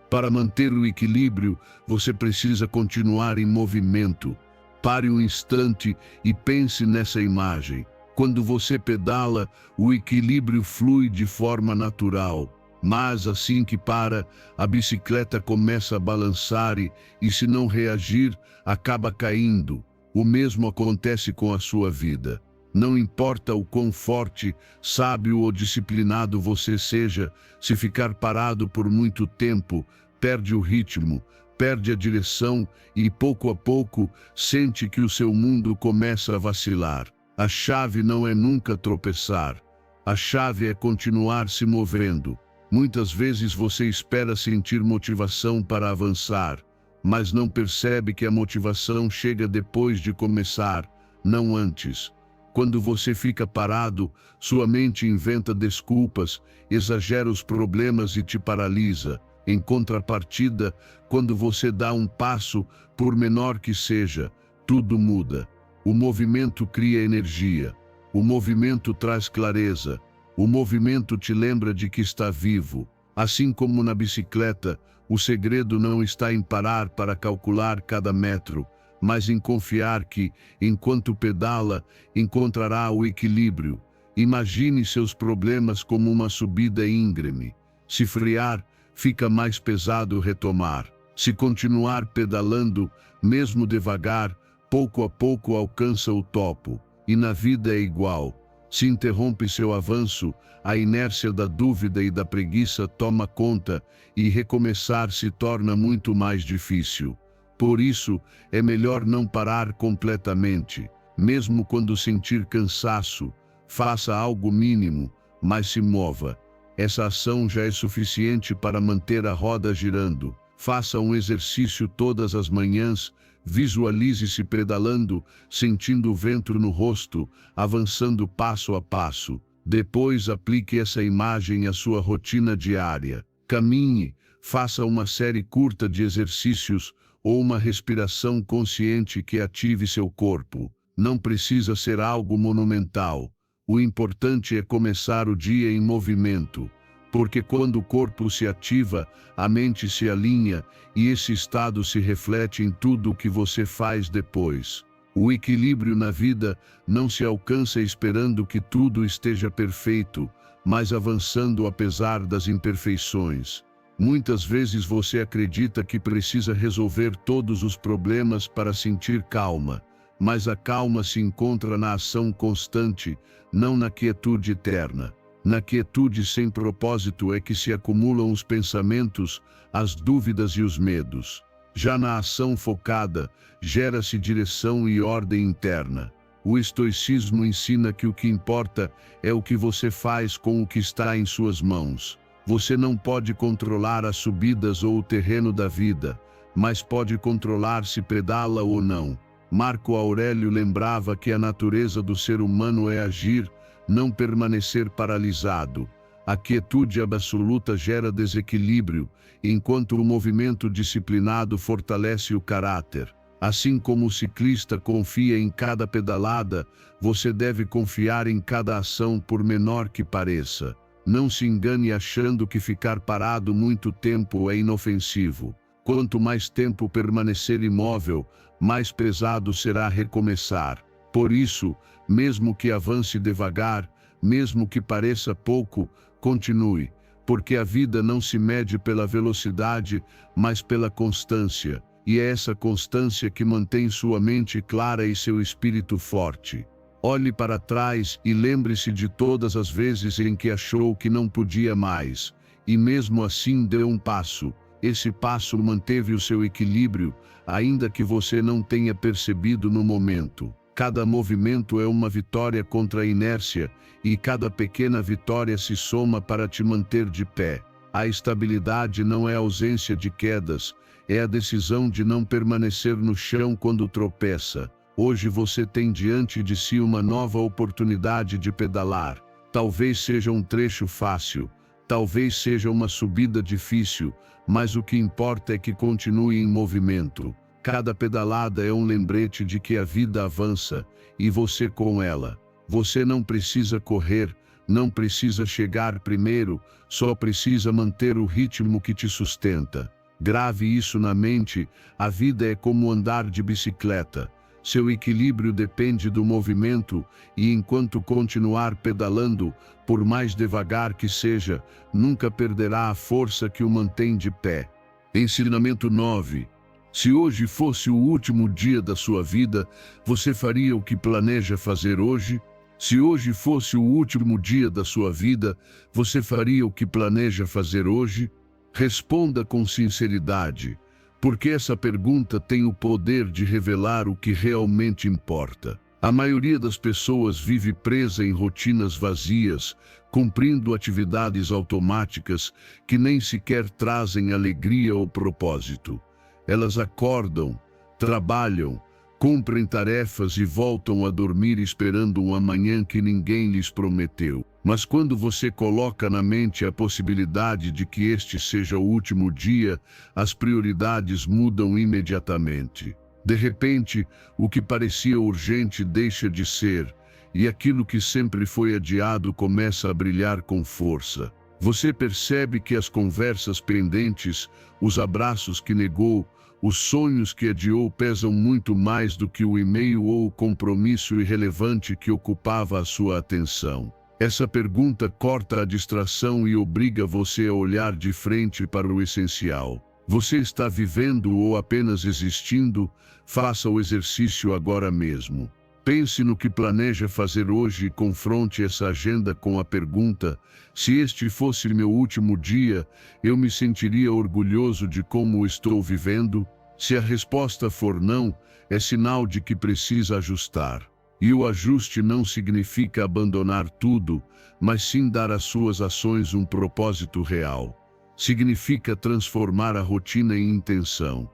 Para manter o equilíbrio, você precisa continuar em movimento. Pare um instante e pense nessa imagem. Quando você pedala, o equilíbrio flui de forma natural. Mas assim que para, a bicicleta começa a balançar e se não reagir, acaba caindo. O mesmo acontece com a sua vida. Não importa o quão forte, sábio ou disciplinado você seja, se ficar parado por muito tempo, perde o ritmo, perde a direção e, pouco a pouco, sente que o seu mundo começa a vacilar. A chave não é nunca tropeçar. A chave é continuar se movendo. Muitas vezes você espera sentir motivação para avançar, mas não percebe que a motivação chega depois de começar, não antes. Quando você fica parado, sua mente inventa desculpas, exagera os problemas e te paralisa. Em contrapartida, quando você dá um passo, por menor que seja, tudo muda. O movimento cria energia. O movimento traz clareza. O movimento te lembra de que está vivo. Assim como na bicicleta, o segredo não está em parar para calcular cada metro, mas em confiar que, enquanto pedala, encontrará o equilíbrio. Imagine seus problemas como uma subida íngreme. Se frear, fica mais pesado retomar. Se continuar pedalando, mesmo devagar, pouco a pouco alcança o topo. E na vida é igual. Se interrompe seu avanço, a inércia da dúvida e da preguiça toma conta e recomeçar se torna muito mais difícil. Por isso, é melhor não parar completamente. Mesmo quando sentir cansaço, faça algo mínimo, mas se mova. Essa ação já é suficiente para manter a roda girando. Faça um exercício todas as manhãs. Visualize-se pedalando, sentindo o vento no rosto, avançando passo a passo. Depois aplique essa imagem à sua rotina diária. Caminhe, faça uma série curta de exercícios ou uma respiração consciente que ative seu corpo. Não precisa ser algo monumental. O importante é começar o dia em movimento. Porque quando o corpo se ativa, a mente se alinha e esse estado se reflete em tudo o que você faz depois. O equilíbrio na vida não se alcança esperando que tudo esteja perfeito, mas avançando apesar das imperfeições. Muitas vezes você acredita que precisa resolver todos os problemas para sentir calma, mas a calma se encontra na ação constante, não na quietude eterna. Na quietude sem propósito é que se acumulam os pensamentos, as dúvidas e os medos. Já na ação focada, gera-se direção e ordem interna. O estoicismo ensina que o que importa é o que você faz com o que está em suas mãos. Você não pode controlar as subidas ou o terreno da vida, mas pode controlar se pedala ou não. Marco Aurélio lembrava que a natureza do ser humano é agir, não permanecer paralisado. A quietude absoluta gera desequilíbrio, enquanto o movimento disciplinado fortalece o caráter. Assim como o ciclista confia em cada pedalada, você deve confiar em cada ação, por menor que pareça. Não se engane achando que ficar parado muito tempo é inofensivo. Quanto mais tempo permanecer imóvel, mais pesado será recomeçar. Por isso, mesmo que avance devagar, mesmo que pareça pouco, continue, porque a vida não se mede pela velocidade, mas pela constância, e é essa constância que mantém sua mente clara e seu espírito forte. Olhe para trás e lembre-se de todas as vezes em que achou que não podia mais, e mesmo assim deu um passo. Esse passo manteve o seu equilíbrio, ainda que você não tenha percebido no momento. Cada movimento é uma vitória contra a inércia, e cada pequena vitória se soma para te manter de pé. A estabilidade não é a ausência de quedas, é a decisão de não permanecer no chão quando tropeça. Hoje você tem diante de si uma nova oportunidade de pedalar. Talvez seja um trecho fácil, talvez seja uma subida difícil, mas o que importa é que continue em movimento. Cada pedalada é um lembrete de que a vida avança, e você com ela. Você não precisa correr, não precisa chegar primeiro, só precisa manter o ritmo que te sustenta. Grave isso na mente, a vida é como andar de bicicleta. Seu equilíbrio depende do movimento, e enquanto continuar pedalando, por mais devagar que seja, nunca perderá a força que o mantém de pé. Ensinamento 9. Se hoje fosse o último dia da sua vida, você faria o que planeja fazer hoje? Se hoje fosse o último dia da sua vida, você faria o que planeja fazer hoje? Responda com sinceridade, porque essa pergunta tem o poder de revelar o que realmente importa. A maioria das pessoas vive presa em rotinas vazias, cumprindo atividades automáticas que nem sequer trazem alegria ou propósito. Elas acordam, trabalham, cumprem tarefas e voltam a dormir esperando um amanhã que ninguém lhes prometeu. Mas quando você coloca na mente a possibilidade de que este seja o último dia, as prioridades mudam imediatamente. De repente, o que parecia urgente deixa de ser, e aquilo que sempre foi adiado começa a brilhar com força. Você percebe que as conversas pendentes, os abraços que negou, os sonhos que adiou pesam muito mais do que o e-mail ou o compromisso irrelevante que ocupava a sua atenção. Essa pergunta corta a distração e obriga você a olhar de frente para o essencial. Você está vivendo ou apenas existindo? Faça o exercício agora mesmo. Pense no que planeja fazer hoje e confronte essa agenda com a pergunta: se este fosse meu último dia, eu me sentiria orgulhoso de como estou vivendo? Se a resposta for não, é sinal de que precisa ajustar. E o ajuste não significa abandonar tudo, mas sim dar às suas ações um propósito real. Significa transformar a rotina em intenção.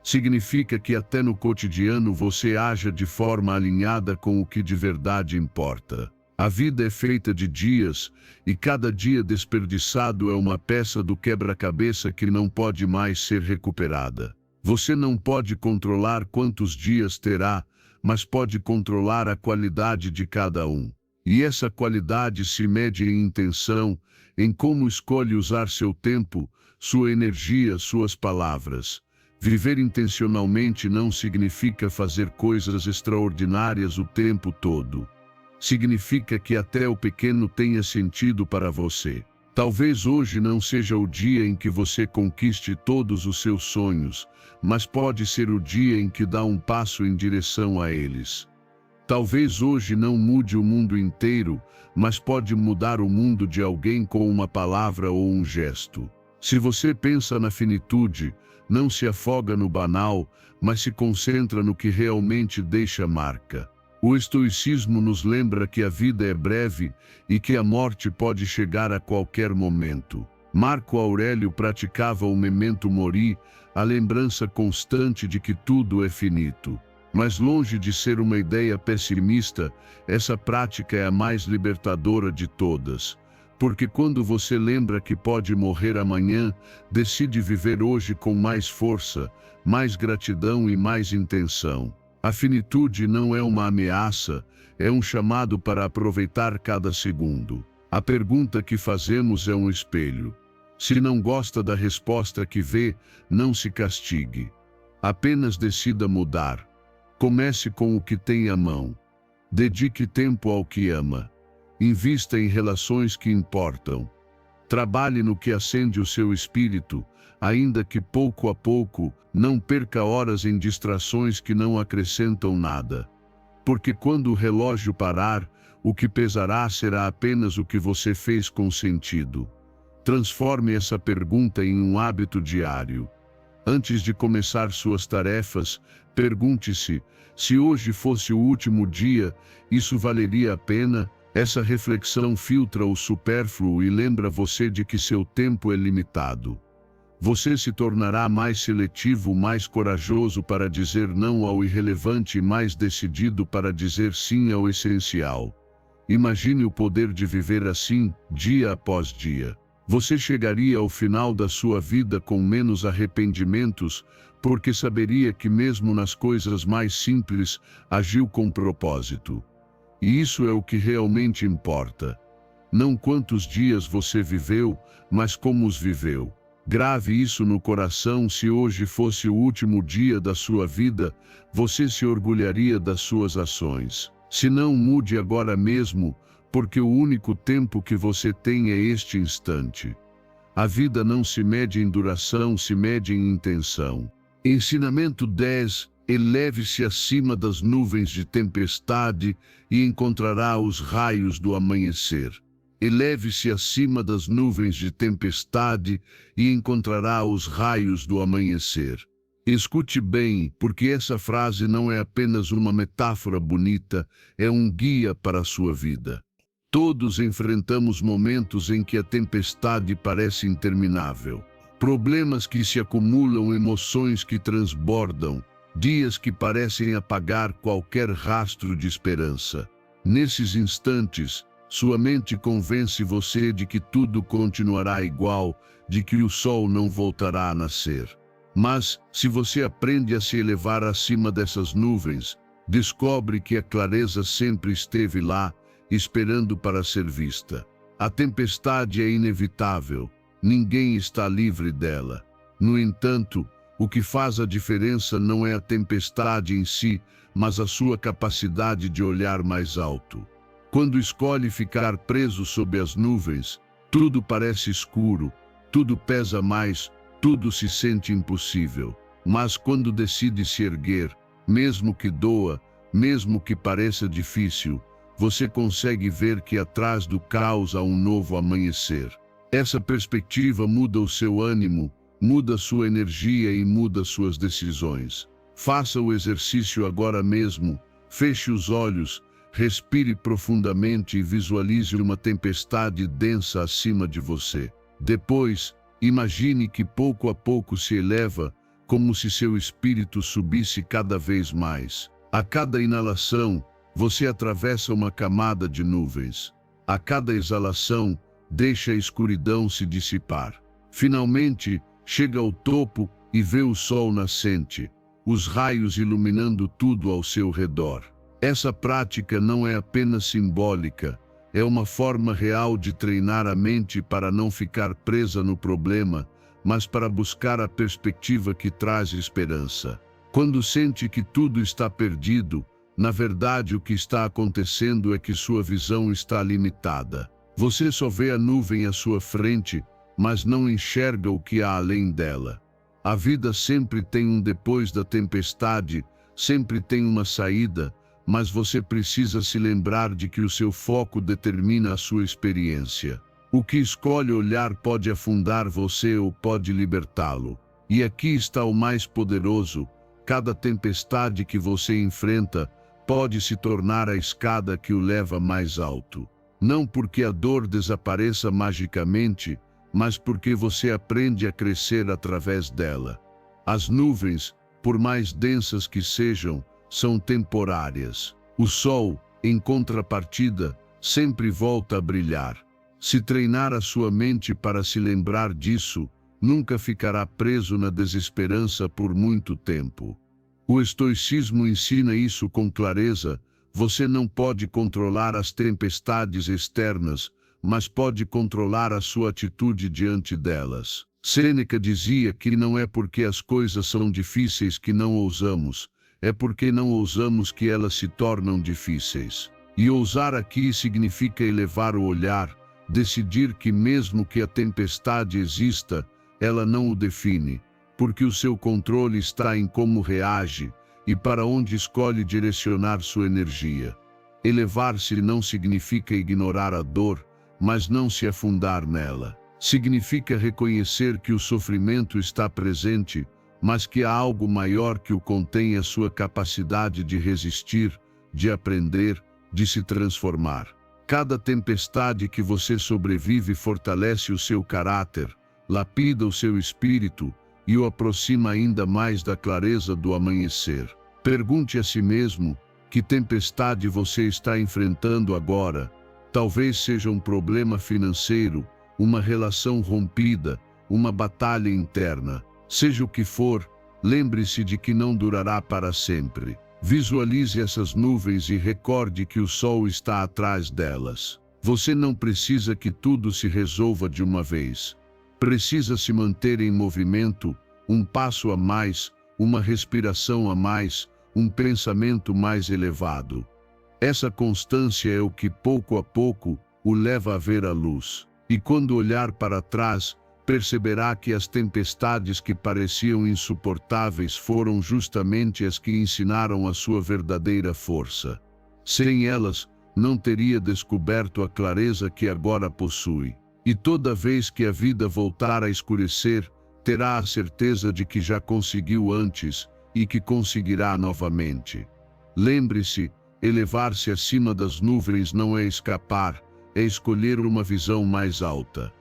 Significa que até no cotidiano você haja de forma alinhada com o que de verdade importa. A vida é feita de dias, e cada dia desperdiçado é uma peça do quebra-cabeça que não pode mais ser recuperada. Você não pode controlar quantos dias terá, mas pode controlar a qualidade de cada um. E essa qualidade se mede em intenção, em como escolhe usar seu tempo, sua energia, suas palavras. Viver intencionalmente não significa fazer coisas extraordinárias o tempo todo. Significa que até o pequeno tenha sentido para você. Talvez hoje não seja o dia em que você conquiste todos os seus sonhos, mas pode ser o dia em que dá um passo em direção a eles. Talvez hoje não mude o mundo inteiro, mas pode mudar o mundo de alguém com uma palavra ou um gesto. Se você pensa na finitude, não se afoga no banal, mas se concentra no que realmente deixa marca. O estoicismo nos lembra que a vida é breve e que a morte pode chegar a qualquer momento. Marco Aurélio praticava o memento mori, a lembrança constante de que tudo é finito. Mas longe de ser uma ideia pessimista, essa prática é a mais libertadora de todas. Porque quando você lembra que pode morrer amanhã, decide viver hoje com mais força, mais gratidão e mais intenção. A finitude não é uma ameaça, é um chamado para aproveitar cada segundo. A pergunta que fazemos é um espelho. Se não gosta da resposta que vê, não se castigue. Apenas decida mudar. Comece com o que tem à mão. Dedique tempo ao que ama. Invista em relações que importam. Trabalhe no que acende o seu espírito, ainda que pouco a pouco, não perca horas em distrações que não acrescentam nada. Porque quando o relógio parar, o que pesará será apenas o que você fez com sentido. Transforme essa pergunta em um hábito diário. Antes de começar suas tarefas, pergunte-se: se hoje fosse o último dia, isso valeria a pena? Essa reflexão filtra o supérfluo e lembra você de que seu tempo é limitado. Você se tornará mais seletivo, mais corajoso para dizer não ao irrelevante e mais decidido para dizer sim ao essencial. Imagine o poder de viver assim, dia após dia. Você chegaria ao final da sua vida com menos arrependimentos, porque saberia que mesmo nas coisas mais simples, agiu com propósito. E isso é o que realmente importa. Não quantos dias você viveu, mas como os viveu. Grave isso no coração: se hoje fosse o último dia da sua vida, você se orgulharia das suas ações. Se não, mude agora mesmo, porque o único tempo que você tem é este instante. A vida não se mede em duração, se mede em intenção. Ensinamento 10. Eleve-se acima das nuvens de tempestade e encontrará os raios do amanhecer. Eleve-se acima das nuvens de tempestade e encontrará os raios do amanhecer. Escute bem, porque essa frase não é apenas uma metáfora bonita, é um guia para a sua vida. Todos enfrentamos momentos em que a tempestade parece interminável. Problemas que se acumulam, emoções que transbordam, dias que parecem apagar qualquer rastro de esperança. Nesses instantes, sua mente convence você de que tudo continuará igual, de que o sol não voltará a nascer. Mas, se você aprende a se elevar acima dessas nuvens, descobre que a clareza sempre esteve lá, esperando para ser vista. A tempestade é inevitável, ninguém está livre dela. No entanto, o que faz a diferença não é a tempestade em si, mas a sua capacidade de olhar mais alto. Quando escolhe ficar preso sob as nuvens, tudo parece escuro, tudo pesa mais, tudo se sente impossível. Mas quando decide se erguer, mesmo que doa, mesmo que pareça difícil, você consegue ver que atrás do caos há um novo amanhecer. Essa perspectiva muda o seu ânimo, muda sua energia e muda suas decisões. Faça o exercício agora mesmo, feche os olhos, respire profundamente e visualize uma tempestade densa acima de você. Depois, imagine que pouco a pouco se eleva, como se seu espírito subisse cada vez mais. A cada inalação, você atravessa uma camada de nuvens. A cada exalação, deixa a escuridão se dissipar. Finalmente, chega ao topo e vê o sol nascente, os raios iluminando tudo ao seu redor. Essa prática não é apenas simbólica, é uma forma real de treinar a mente para não ficar presa no problema, mas para buscar a perspectiva que traz esperança. Quando sente que tudo está perdido, na verdade o que está acontecendo é que sua visão está limitada. Você só vê a nuvem à sua frente, mas não enxerga o que há além dela. A vida sempre tem um depois da tempestade, sempre tem uma saída, mas você precisa se lembrar de que o seu foco determina a sua experiência. O que escolhe olhar pode afundar você ou pode libertá-lo. E aqui está o mais poderoso: cada tempestade que você enfrenta pode se tornar a escada que o leva mais alto. Não porque a dor desapareça magicamente, mas porque você aprende a crescer através dela. As nuvens, por mais densas que sejam, são temporárias. O sol, em contrapartida, sempre volta a brilhar. Se treinar a sua mente para se lembrar disso, nunca ficará preso na desesperança por muito tempo. O estoicismo ensina isso com clareza. Você não pode controlar as tempestades externas, mas pode controlar a sua atitude diante delas. Sêneca dizia que não é porque as coisas são difíceis que não ousamos, é porque não ousamos que elas se tornam difíceis. E ousar aqui significa elevar o olhar, decidir que mesmo que a tempestade exista, ela não o define, porque o seu controle está em como reage e para onde escolhe direcionar sua energia. Elevar-se não significa ignorar a dor, mas não se afundar nela. Significa reconhecer que o sofrimento está presente, mas que há algo maior que o contém: a sua capacidade de resistir, de aprender, de se transformar. Cada tempestade que você sobrevive fortalece o seu caráter, lapida o seu espírito e o aproxima ainda mais da clareza do amanhecer. Pergunte a si mesmo: que tempestade você está enfrentando agora? Talvez seja um problema financeiro, uma relação rompida, uma batalha interna. Seja o que for, lembre-se de que não durará para sempre. Visualize essas nuvens e recorde que o sol está atrás delas. Você não precisa que tudo se resolva de uma vez. Precisa se manter em movimento, um passo a mais, uma respiração a mais, um pensamento mais elevado. Essa constância é o que pouco a pouco o leva a ver a luz. E quando olhar para trás, perceberá que as tempestades que pareciam insuportáveis foram justamente as que ensinaram a sua verdadeira força. Sem elas, não teria descoberto a clareza que agora possui. E toda vez que a vida voltar a escurecer, terá a certeza de que já conseguiu antes e que conseguirá novamente. Lembre-se, elevar-se acima das nuvens não é escapar, é escolher uma visão mais alta.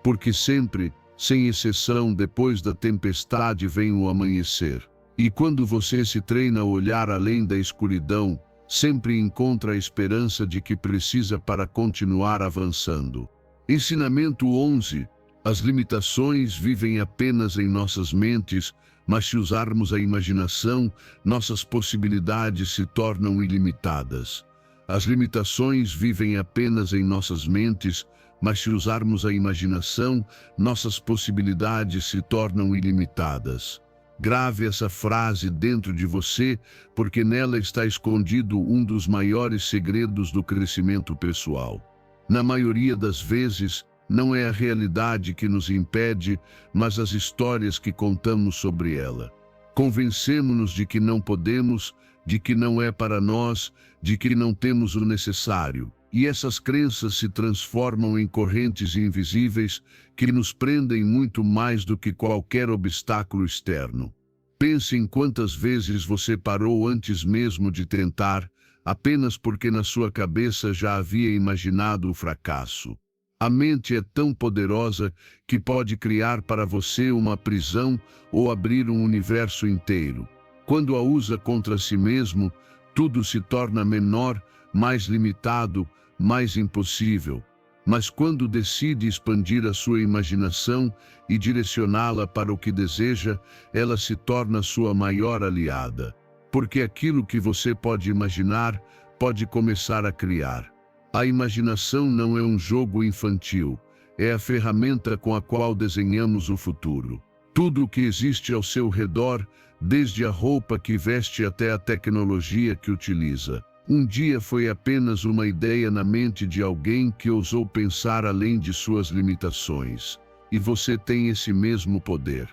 Porque sempre, sem exceção, depois da tempestade vem o amanhecer. E quando você se treina a olhar além da escuridão, sempre encontra a esperança de que precisa para continuar avançando. Ensinamento 11. As limitações vivem apenas em nossas mentes, mas se usarmos a imaginação, nossas possibilidades se tornam ilimitadas. As limitações vivem apenas em nossas mentes, mas se usarmos a imaginação, nossas possibilidades se tornam ilimitadas. Grave essa frase dentro de você, porque nela está escondido um dos maiores segredos do crescimento pessoal. Na maioria das vezes, não é a realidade que nos impede, mas as histórias que contamos sobre ela. Convencemos-nos de que não podemos, de que não é para nós, de que não temos o necessário. E essas crenças se transformam em correntes invisíveis que nos prendem muito mais do que qualquer obstáculo externo. Pense em quantas vezes você parou antes mesmo de tentar, apenas porque na sua cabeça já havia imaginado o fracasso. A mente é tão poderosa que pode criar para você uma prisão ou abrir um universo inteiro. Quando a usa contra si mesmo, tudo se torna menor, mais limitado, mais impossível. Mas quando decide expandir a sua imaginação e direcioná-la para o que deseja, ela se torna sua maior aliada. Porque aquilo que você pode imaginar, pode começar a criar. A imaginação não é um jogo infantil, é a ferramenta com a qual desenhamos o futuro. Tudo o que existe ao seu redor, desde a roupa que veste até a tecnologia que utiliza, Um dia foi apenas uma ideia na mente de alguém que ousou pensar além de suas limitações. E você tem esse mesmo poder.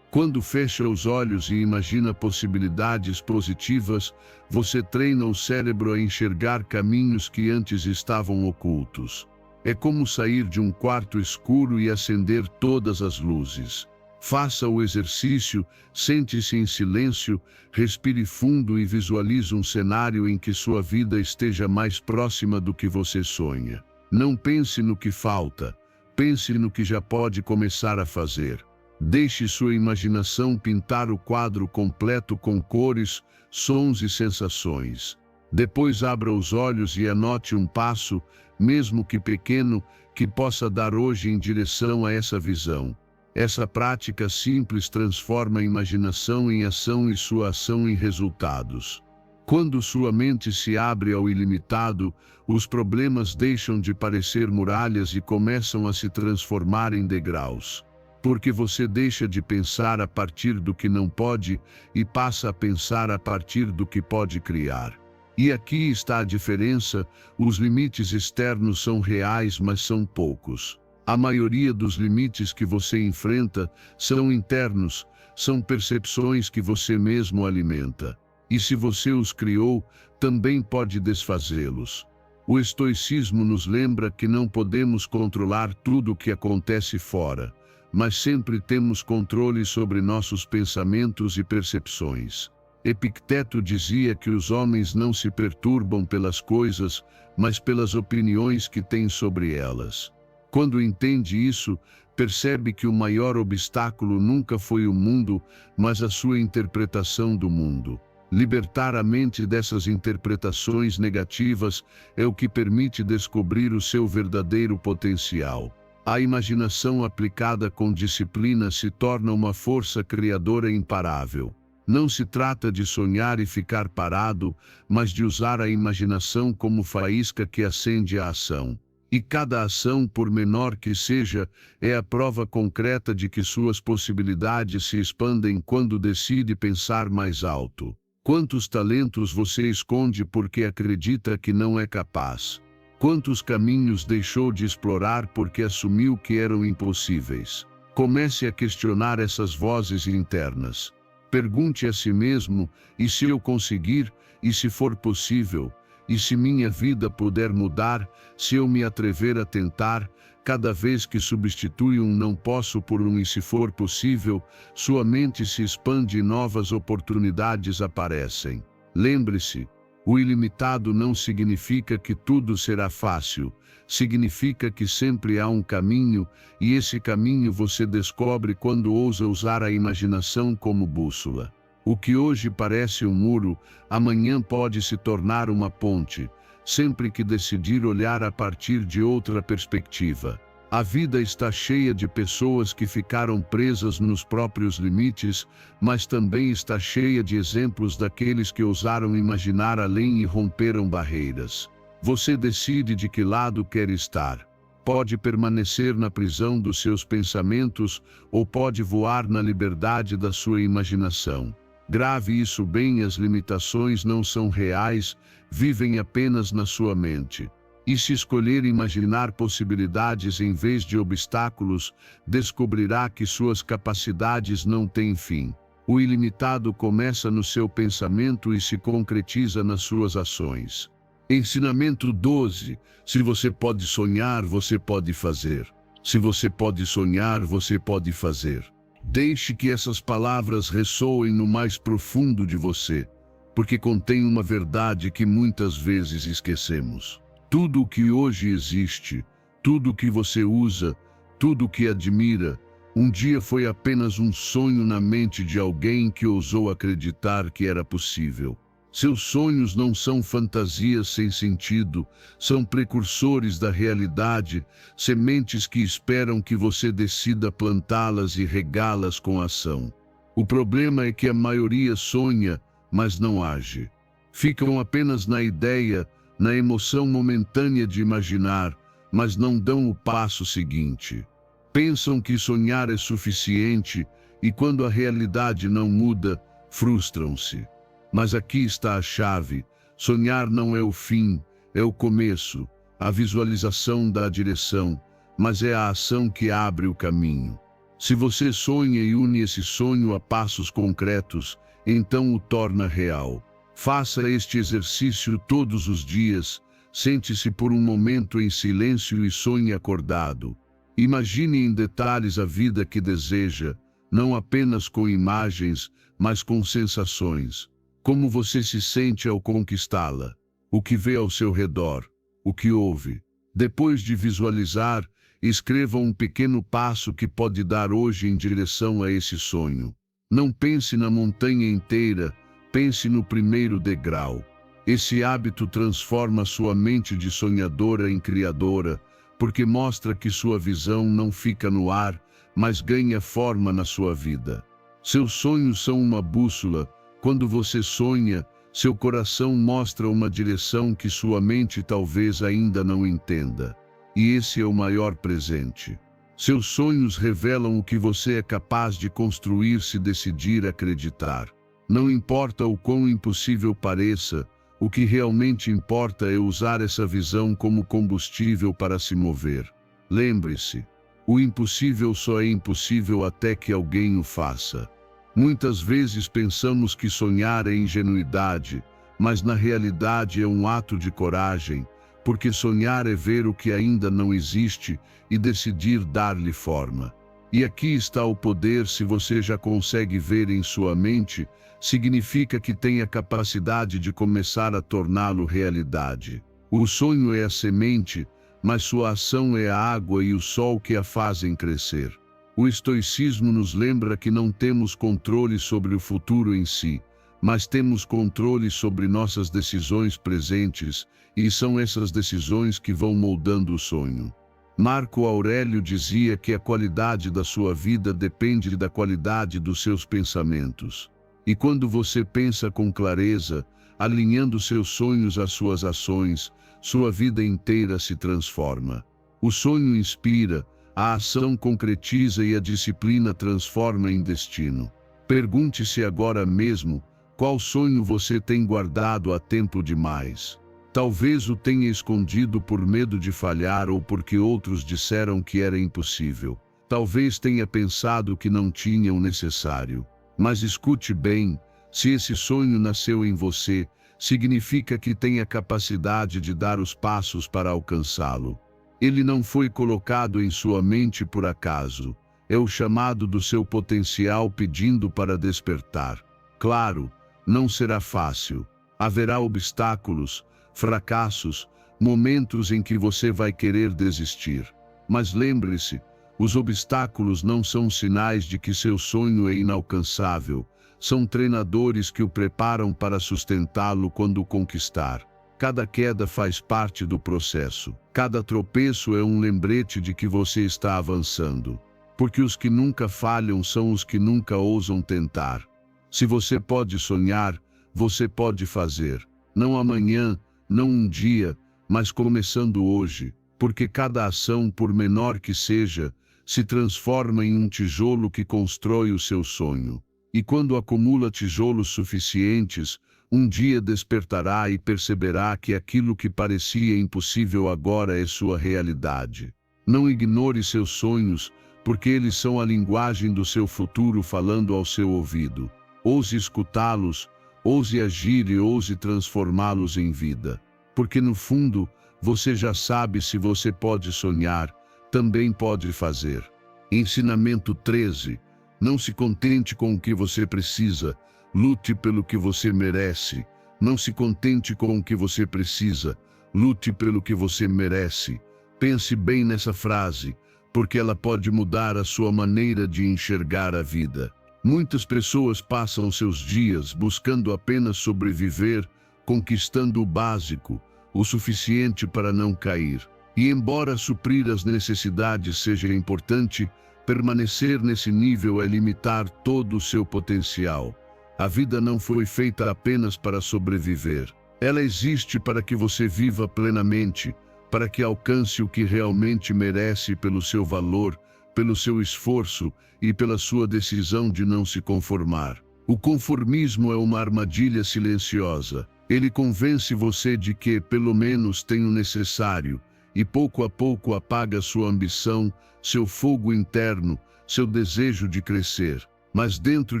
Quando fecha os olhos e imagina possibilidades positivas, você treina o cérebro a enxergar caminhos que antes estavam ocultos. É como sair de um quarto escuro e acender todas as luzes. Faça o exercício, sente-se em silêncio, respire fundo e visualize um cenário em que sua vida esteja mais próxima do que você sonha. Não pense no que falta, pense no que já pode começar a fazer. Deixe sua imaginação pintar o quadro completo com cores, sons e sensações. Depois abra os olhos e anote um passo, mesmo que pequeno, que possa dar hoje em direção a essa visão. Essa prática simples transforma a imaginação em ação e sua ação em resultados. Quando sua mente se abre ao ilimitado, os problemas deixam de parecer muralhas e começam a se transformar em degraus. Porque você deixa de pensar a partir do que não pode e passa a pensar a partir do que pode criar. E aqui está a diferença: os limites externos são reais, mas são poucos. A maioria dos limites que você enfrenta são internos, são percepções que você mesmo alimenta. E se você os criou, também pode desfazê-los. O estoicismo nos lembra que não podemos controlar tudo o que acontece fora, mas sempre temos controle sobre nossos pensamentos e percepções. Epicteto dizia que os homens não se perturbam pelas coisas, mas pelas opiniões que têm sobre elas. Quando entende isso, percebe que o maior obstáculo nunca foi o mundo, mas a sua interpretação do mundo. Libertar a mente dessas interpretações negativas é o que permite descobrir o seu verdadeiro potencial. A imaginação aplicada com disciplina se torna uma força criadora imparável. Não se trata de sonhar e ficar parado, mas de usar a imaginação como faísca que acende a ação. E cada ação, por menor que seja, é a prova concreta de que suas possibilidades se expandem quando decide pensar mais alto. Quantos talentos você esconde porque acredita que não é capaz? Quantos caminhos deixou de explorar porque assumiu que eram impossíveis? Comece a questionar essas vozes internas. Pergunte a si mesmo: e se eu conseguir? E se for possível? E se minha vida puder mudar, se eu me atrever a tentar? Cada vez que substitui um não posso por um e se for possível, sua mente se expande e novas oportunidades aparecem. Lembre-se, o ilimitado não significa que tudo será fácil, significa que sempre há um caminho, e esse caminho você descobre quando ousa usar a imaginação como bússola. O que hoje parece um muro, amanhã pode se tornar uma ponte, sempre que decidir olhar a partir de outra perspectiva. A vida está cheia de pessoas que ficaram presas nos próprios limites, mas também está cheia de exemplos daqueles que ousaram imaginar além e romperam barreiras. Você decide de que lado quer estar. Pode permanecer na prisão dos seus pensamentos ou pode voar na liberdade da sua imaginação. Grave isso bem: as limitações não são reais, vivem apenas na sua mente. E se escolher imaginar possibilidades em vez de obstáculos, descobrirá que suas capacidades não têm fim. O ilimitado começa no seu pensamento e se concretiza nas suas ações. Ensinamento 12. Se você pode sonhar, você pode fazer. Se você pode sonhar, você pode fazer. Deixe que essas palavras ressoem no mais profundo de você, porque contém uma verdade que muitas vezes esquecemos. Tudo o que hoje existe, tudo o que você usa, tudo o que admira, um dia foi apenas um sonho na mente de alguém que ousou acreditar que era possível. Seus sonhos não são fantasias sem sentido, são precursores da realidade, sementes que esperam que você decida plantá-las e regá-las com ação. O problema é que a maioria sonha, mas não age. Ficam apenas na ideia, na emoção momentânea de imaginar, mas não dão o passo seguinte. Pensam que sonhar é suficiente e quando a realidade não muda, frustram-se. Mas aqui está a chave: Sonhar não é o fim, é o começo, a visualização da direção, mas é a ação que abre o caminho. Se você sonha e une esse sonho a passos concretos, então o torna real. Faça este exercício todos os dias, sente-se por um momento em silêncio e sonhe acordado. Imagine em detalhes a vida que deseja, não apenas com imagens, mas com sensações. Como você se sente ao conquistá-la? O que vê ao seu redor? O que ouve? Depois de visualizar, escreva um pequeno passo que pode dar hoje em direção a esse sonho. Não pense na montanha inteira, pense no primeiro degrau. Esse hábito transforma sua mente de sonhadora em criadora, porque mostra que sua visão não fica no ar, mas ganha forma na sua vida. Seus sonhos são uma bússola. Quando você sonha, seu coração mostra uma direção que sua mente talvez ainda não entenda. E esse é o maior presente. Seus sonhos revelam o que você é capaz de construir se decidir acreditar. Não importa o quão impossível pareça, o que realmente importa é usar essa visão como combustível para se mover. Lembre-se, o impossível só é impossível até que alguém o faça. Muitas vezes pensamos que sonhar é ingenuidade, mas na realidade é um ato de coragem, porque sonhar é ver o que ainda não existe e decidir dar-lhe forma. E aqui está o poder. Se você já consegue ver em sua mente, significa que tem a capacidade de começar a torná-lo realidade. O sonho é a semente, mas sua ação é a água e o sol que a fazem crescer. O estoicismo nos lembra que não temos controle sobre o futuro em si, mas temos controle sobre nossas decisões presentes, e são essas decisões que vão moldando o sonho. Marco Aurélio dizia que a qualidade da sua vida depende da qualidade dos seus pensamentos. E quando você pensa com clareza, alinhando seus sonhos às suas ações, sua vida inteira se transforma. O sonho inspira, a ação concretiza e a disciplina transforma em destino. Pergunte-se agora mesmo, qual sonho você tem guardado há tempo demais? Talvez o tenha escondido por medo de falhar ou porque outros disseram que era impossível. Talvez tenha pensado que não tinha o necessário. Mas escute bem, se esse sonho nasceu em você, significa que tem a capacidade de dar os passos para alcançá-lo. Ele não foi colocado em sua mente por acaso. É o chamado do seu potencial pedindo para despertar. Claro, não será fácil. Haverá obstáculos, fracassos, momentos em que você vai querer desistir. Mas lembre-se, os obstáculos não são sinais de que seu sonho é inalcançável. São treinadores que o preparam para sustentá-lo quando o conquistar. Cada queda faz parte do processo. Cada tropeço é um lembrete de que você está avançando. Porque os que nunca falham são os que nunca ousam tentar. Se você pode sonhar, você pode fazer. Não amanhã, não um dia, mas começando hoje. Porque cada ação, por menor que seja, se transforma em um tijolo que constrói o seu sonho. E quando acumula tijolos suficientes, um dia despertará e perceberá que aquilo que parecia impossível agora é sua realidade. Não ignore seus sonhos, porque eles são a linguagem do seu futuro falando ao seu ouvido. Ouse escutá-los, ouse agir e ouse transformá-los em vida. Porque no fundo, você já sabe, se você pode sonhar, também pode fazer. Ensinamento 13. Não se contente com o que você precisa, lute pelo que você merece. Não se contente com o que você precisa, lute pelo que você merece. Pense bem nessa frase, porque ela pode mudar a sua maneira de enxergar a vida. Muitas pessoas passam seus dias buscando apenas sobreviver, conquistando o básico, o suficiente para não cair. E embora suprir as necessidades seja importante, permanecer nesse nível é limitar todo o seu potencial. A vida não foi feita apenas para sobreviver. Ela existe para que você viva plenamente, para que alcance o que realmente merece pelo seu valor, pelo seu esforço e pela sua decisão de não se conformar. O conformismo é uma armadilha silenciosa. Ele convence você de que, pelo menos, tem o necessário, e pouco a pouco apaga sua ambição, seu fogo interno, seu desejo de crescer. Mas dentro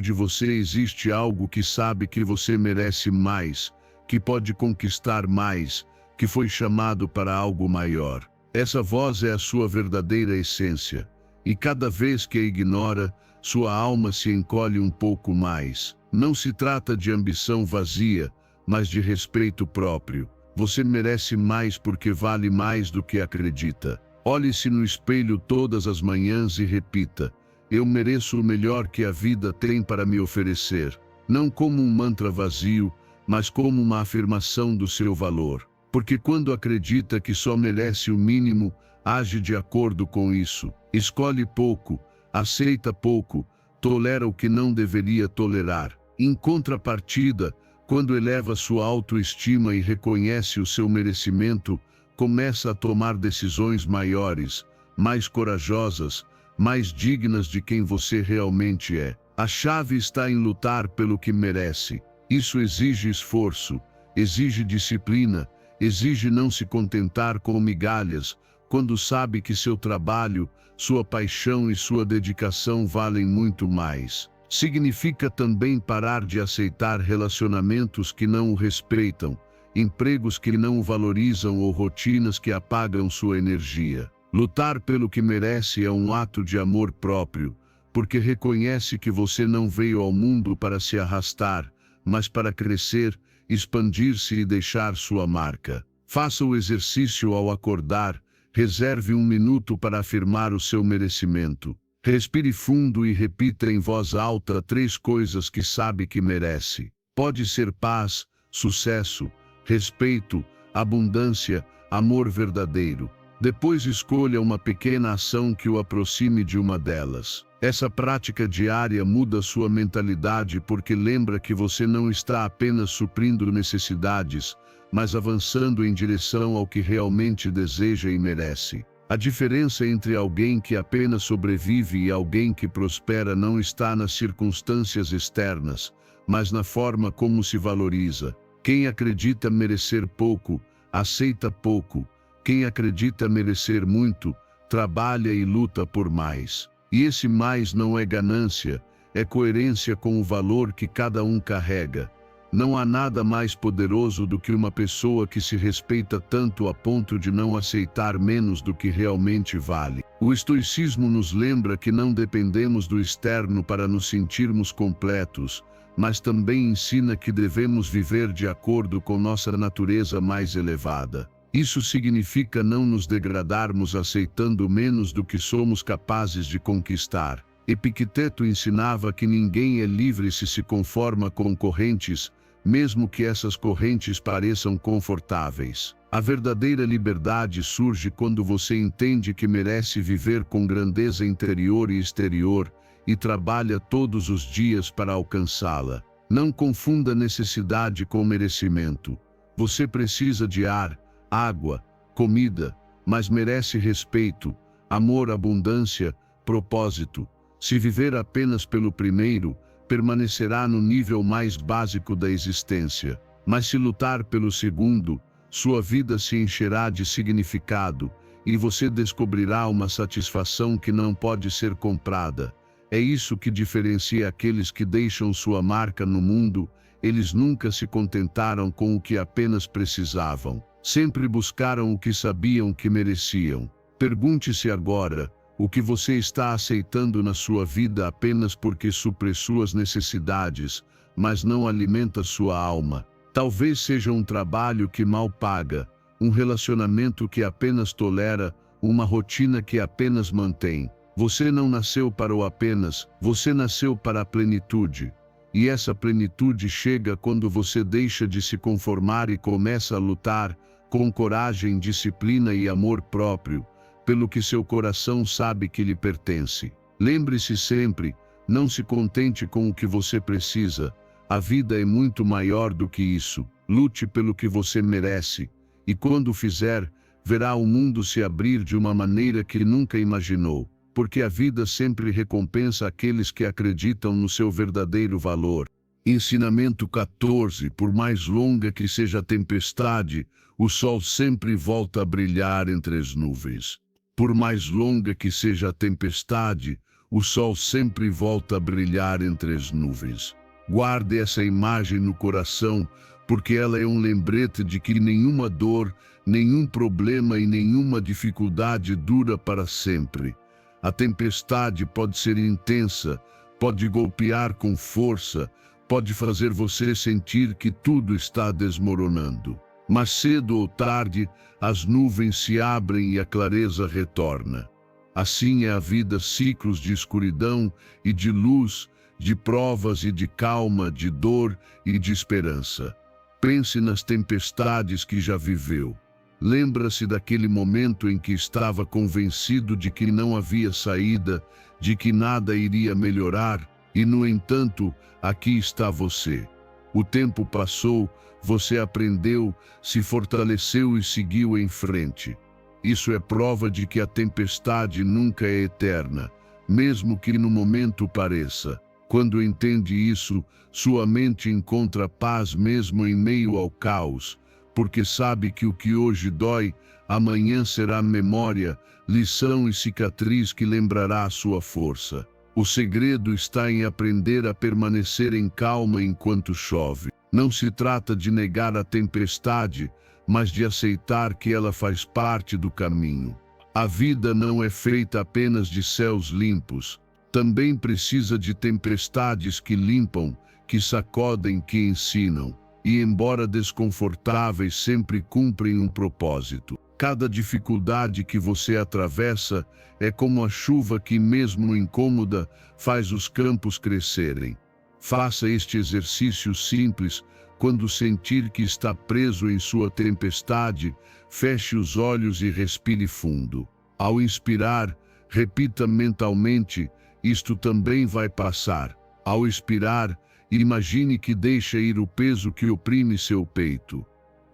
de você existe algo que sabe que você merece mais, que pode conquistar mais, que foi chamado para algo maior. Essa voz é a sua verdadeira essência, e cada vez que a ignora, sua alma se encolhe um pouco mais. Não se trata de ambição vazia, mas de respeito próprio. Você merece mais porque vale mais do que acredita. Olhe-se no espelho todas as manhãs e repita: eu mereço o melhor que a vida tem para me oferecer. Não como um mantra vazio, mas como uma afirmação do seu valor. Porque quando acredita que só merece o mínimo, age de acordo com isso. Escolhe pouco, aceita pouco, tolera o que não deveria tolerar. Em contrapartida, quando eleva sua autoestima e reconhece o seu merecimento, começa a tomar decisões maiores, mais corajosas, mais dignas de quem você realmente é. A chave está em lutar pelo que merece. Isso exige esforço, exige disciplina, exige não se contentar com migalhas, quando sabe que seu trabalho, sua paixão e sua dedicação valem muito mais. Significa também parar de aceitar relacionamentos que não o respeitam, empregos que não o valorizam ou rotinas que apagam sua energia. Lutar pelo que merece é um ato de amor próprio, porque reconhece que você não veio ao mundo para se arrastar, mas para crescer, expandir-se e deixar sua marca. Faça o exercício ao acordar, reserve 1 minuto para afirmar o seu merecimento. Respire fundo e repita em voz alta 3 coisas que sabe que merece. Pode ser paz, sucesso, respeito, abundância, amor verdadeiro. Depois escolha uma pequena ação que o aproxime de uma delas. Essa prática diária muda sua mentalidade porque lembra que você não está apenas suprindo necessidades, mas avançando em direção ao que realmente deseja e merece. A diferença entre alguém que apenas sobrevive e alguém que prospera não está nas circunstâncias externas, mas na forma como se valoriza. Quem acredita merecer pouco, aceita pouco. Quem acredita merecer muito, trabalha e luta por mais. E esse mais não é ganância, é coerência com o valor que cada um carrega. Não há nada mais poderoso do que uma pessoa que se respeita tanto a ponto de não aceitar menos do que realmente vale. O estoicismo nos lembra que não dependemos do externo para nos sentirmos completos, mas também ensina que devemos viver de acordo com nossa natureza mais elevada. Isso significa não nos degradarmos aceitando menos do que somos capazes de conquistar. Epicteto ensinava que ninguém é livre se conforma com correntes, mesmo que essas correntes pareçam confortáveis. A verdadeira liberdade surge quando você entende que merece viver com grandeza interior e exterior, e trabalha todos os dias para alcançá-la. Não confunda necessidade com merecimento. Você precisa de ar, água, comida, mas merece respeito, amor, abundância, propósito. Se viver apenas pelo primeiro, permanecerá no nível mais básico da existência. Mas se lutar pelo segundo, sua vida se encherá de significado, e você descobrirá uma satisfação que não pode ser comprada. É isso que diferencia aqueles que deixam sua marca no mundo. Eles nunca se contentaram com o que apenas precisavam. Sempre buscaram o que sabiam que mereciam. Pergunte-se agora: o que você está aceitando na sua vida apenas porque supre suas necessidades, mas não alimenta sua alma? Talvez seja um trabalho que mal paga, um relacionamento que apenas tolera, uma rotina que apenas mantém. Você não nasceu para o apenas, você nasceu para a plenitude. E essa plenitude chega quando você deixa de se conformar e começa a lutar, com coragem, disciplina e amor próprio, pelo que seu coração sabe que lhe pertence. Lembre-se sempre, não se contente com o que você precisa. A vida é muito maior do que isso. Lute pelo que você merece, e quando o fizer, verá o mundo se abrir de uma maneira que nunca imaginou. Porque a vida sempre recompensa aqueles que acreditam no seu verdadeiro valor. Ensinamento 14. Por mais longa que seja a tempestade, o sol sempre volta a brilhar entre as nuvens. Por mais longa que seja a tempestade, o sol sempre volta a brilhar entre as nuvens. Guarde essa imagem no coração, porque ela é um lembrete de que nenhuma dor, nenhum problema e nenhuma dificuldade dura para sempre. A tempestade pode ser intensa, pode golpear com força, pode fazer você sentir que tudo está desmoronando. Mas cedo ou tarde, as nuvens se abrem e a clareza retorna. Assim é a vida, ciclos de escuridão e de luz, de provas e de calma, de dor e de esperança. Pense nas tempestades que já viveu. Lembra-se daquele momento em que estava convencido de que não havia saída, de que nada iria melhorar, e no entanto, aqui está você. O tempo passou, você aprendeu, se fortaleceu e seguiu em frente. Isso é prova de que a tempestade nunca é eterna, mesmo que no momento pareça. Quando entende isso, sua mente encontra paz mesmo em meio ao caos, porque sabe que o que hoje dói, amanhã será memória, lição e cicatriz que lembrará a sua força. O segredo está em aprender a permanecer em calma enquanto chove. Não se trata de negar a tempestade, mas de aceitar que ela faz parte do caminho. A vida não é feita apenas de céus limpos. Também precisa de tempestades que limpam, que sacodem, que ensinam. E, embora desconfortáveis, sempre cumprem um propósito. Cada dificuldade que você atravessa é como a chuva que, mesmo incômoda, faz os campos crescerem. Faça este exercício simples. Quando sentir que está preso em sua tempestade, feche os olhos e respire fundo. Ao inspirar, repita mentalmente: isto também vai passar. Ao expirar, imagine que deixa ir o peso que oprime seu peito.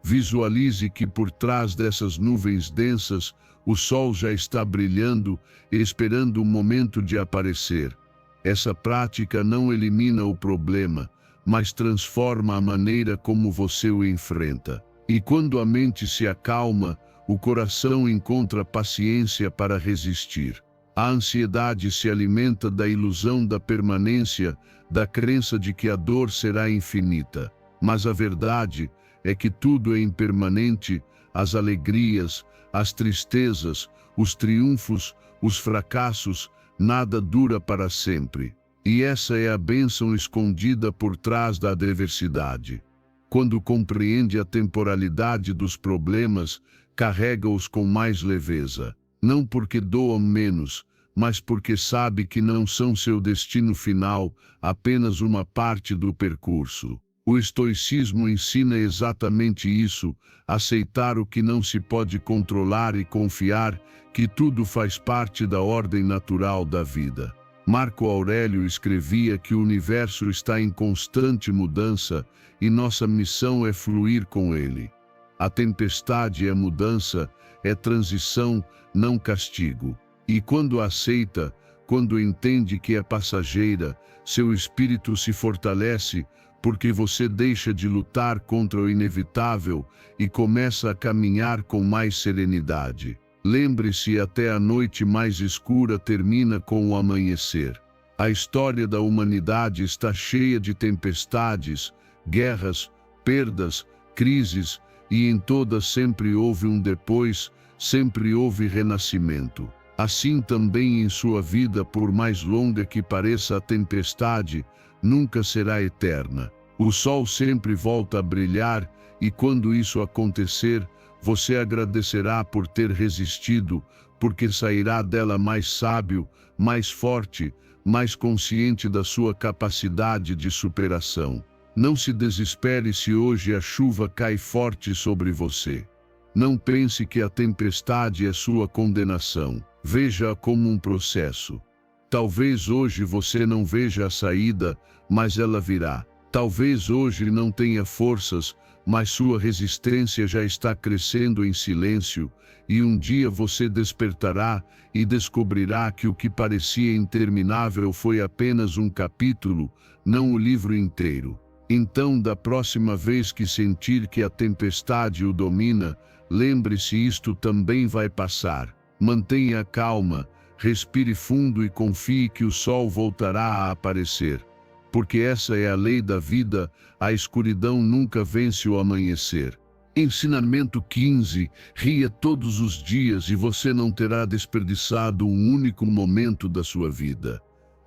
Visualize que por trás dessas nuvens densas, o sol já está brilhando, esperando o momento de aparecer. Essa prática não elimina o problema, mas transforma a maneira como você o enfrenta. E quando a mente se acalma, o coração encontra paciência para resistir. A ansiedade se alimenta da ilusão da permanência, da crença de que a dor será infinita. Mas a verdade é que tudo é impermanente: as alegrias, as tristezas, os triunfos, os fracassos, nada dura para sempre. E essa é a bênção escondida por trás da adversidade. Quando compreende a temporalidade dos problemas, carrega-os com mais leveza. Não porque doam menos, mas porque sabe que não são seu destino final, apenas uma parte do percurso. O estoicismo ensina exatamente isso: aceitar o que não se pode controlar e confiar que tudo faz parte da ordem natural da vida. Marco Aurélio escrevia que o universo está em constante mudança e nossa missão é fluir com ele. A tempestade é mudança, é transição, não castigo. E quando a aceita, quando entende que é passageira, seu espírito se fortalece, porque você deixa de lutar contra o inevitável e começa a caminhar com mais serenidade. Lembre-se, até a noite mais escura termina com o amanhecer. A história da humanidade está cheia de tempestades, guerras, perdas, crises, e em todas sempre houve um depois, sempre houve renascimento. Assim também em sua vida, por mais longa que pareça a tempestade, nunca será eterna. O sol sempre volta a brilhar, e quando isso acontecer, você agradecerá por ter resistido, porque sairá dela mais sábio, mais forte, mais consciente da sua capacidade de superação. Não se desespere se hoje a chuva cai forte sobre você. Não pense que a tempestade é sua condenação. Veja-a como um processo. Talvez hoje você não veja a saída, mas ela virá. Talvez hoje não tenha forças, mas sua resistência já está crescendo em silêncio, e um dia você despertará e descobrirá que o que parecia interminável foi apenas um capítulo, não o livro inteiro. Então, da próxima vez que sentir que a tempestade o domina, lembre-se, isto também vai passar. Mantenha a calma, respire fundo e confie que o sol voltará a aparecer. Porque essa é a lei da vida, a escuridão nunca vence o amanhecer. Ensinamento 15. Ria todos os dias e você não terá desperdiçado um único momento da sua vida.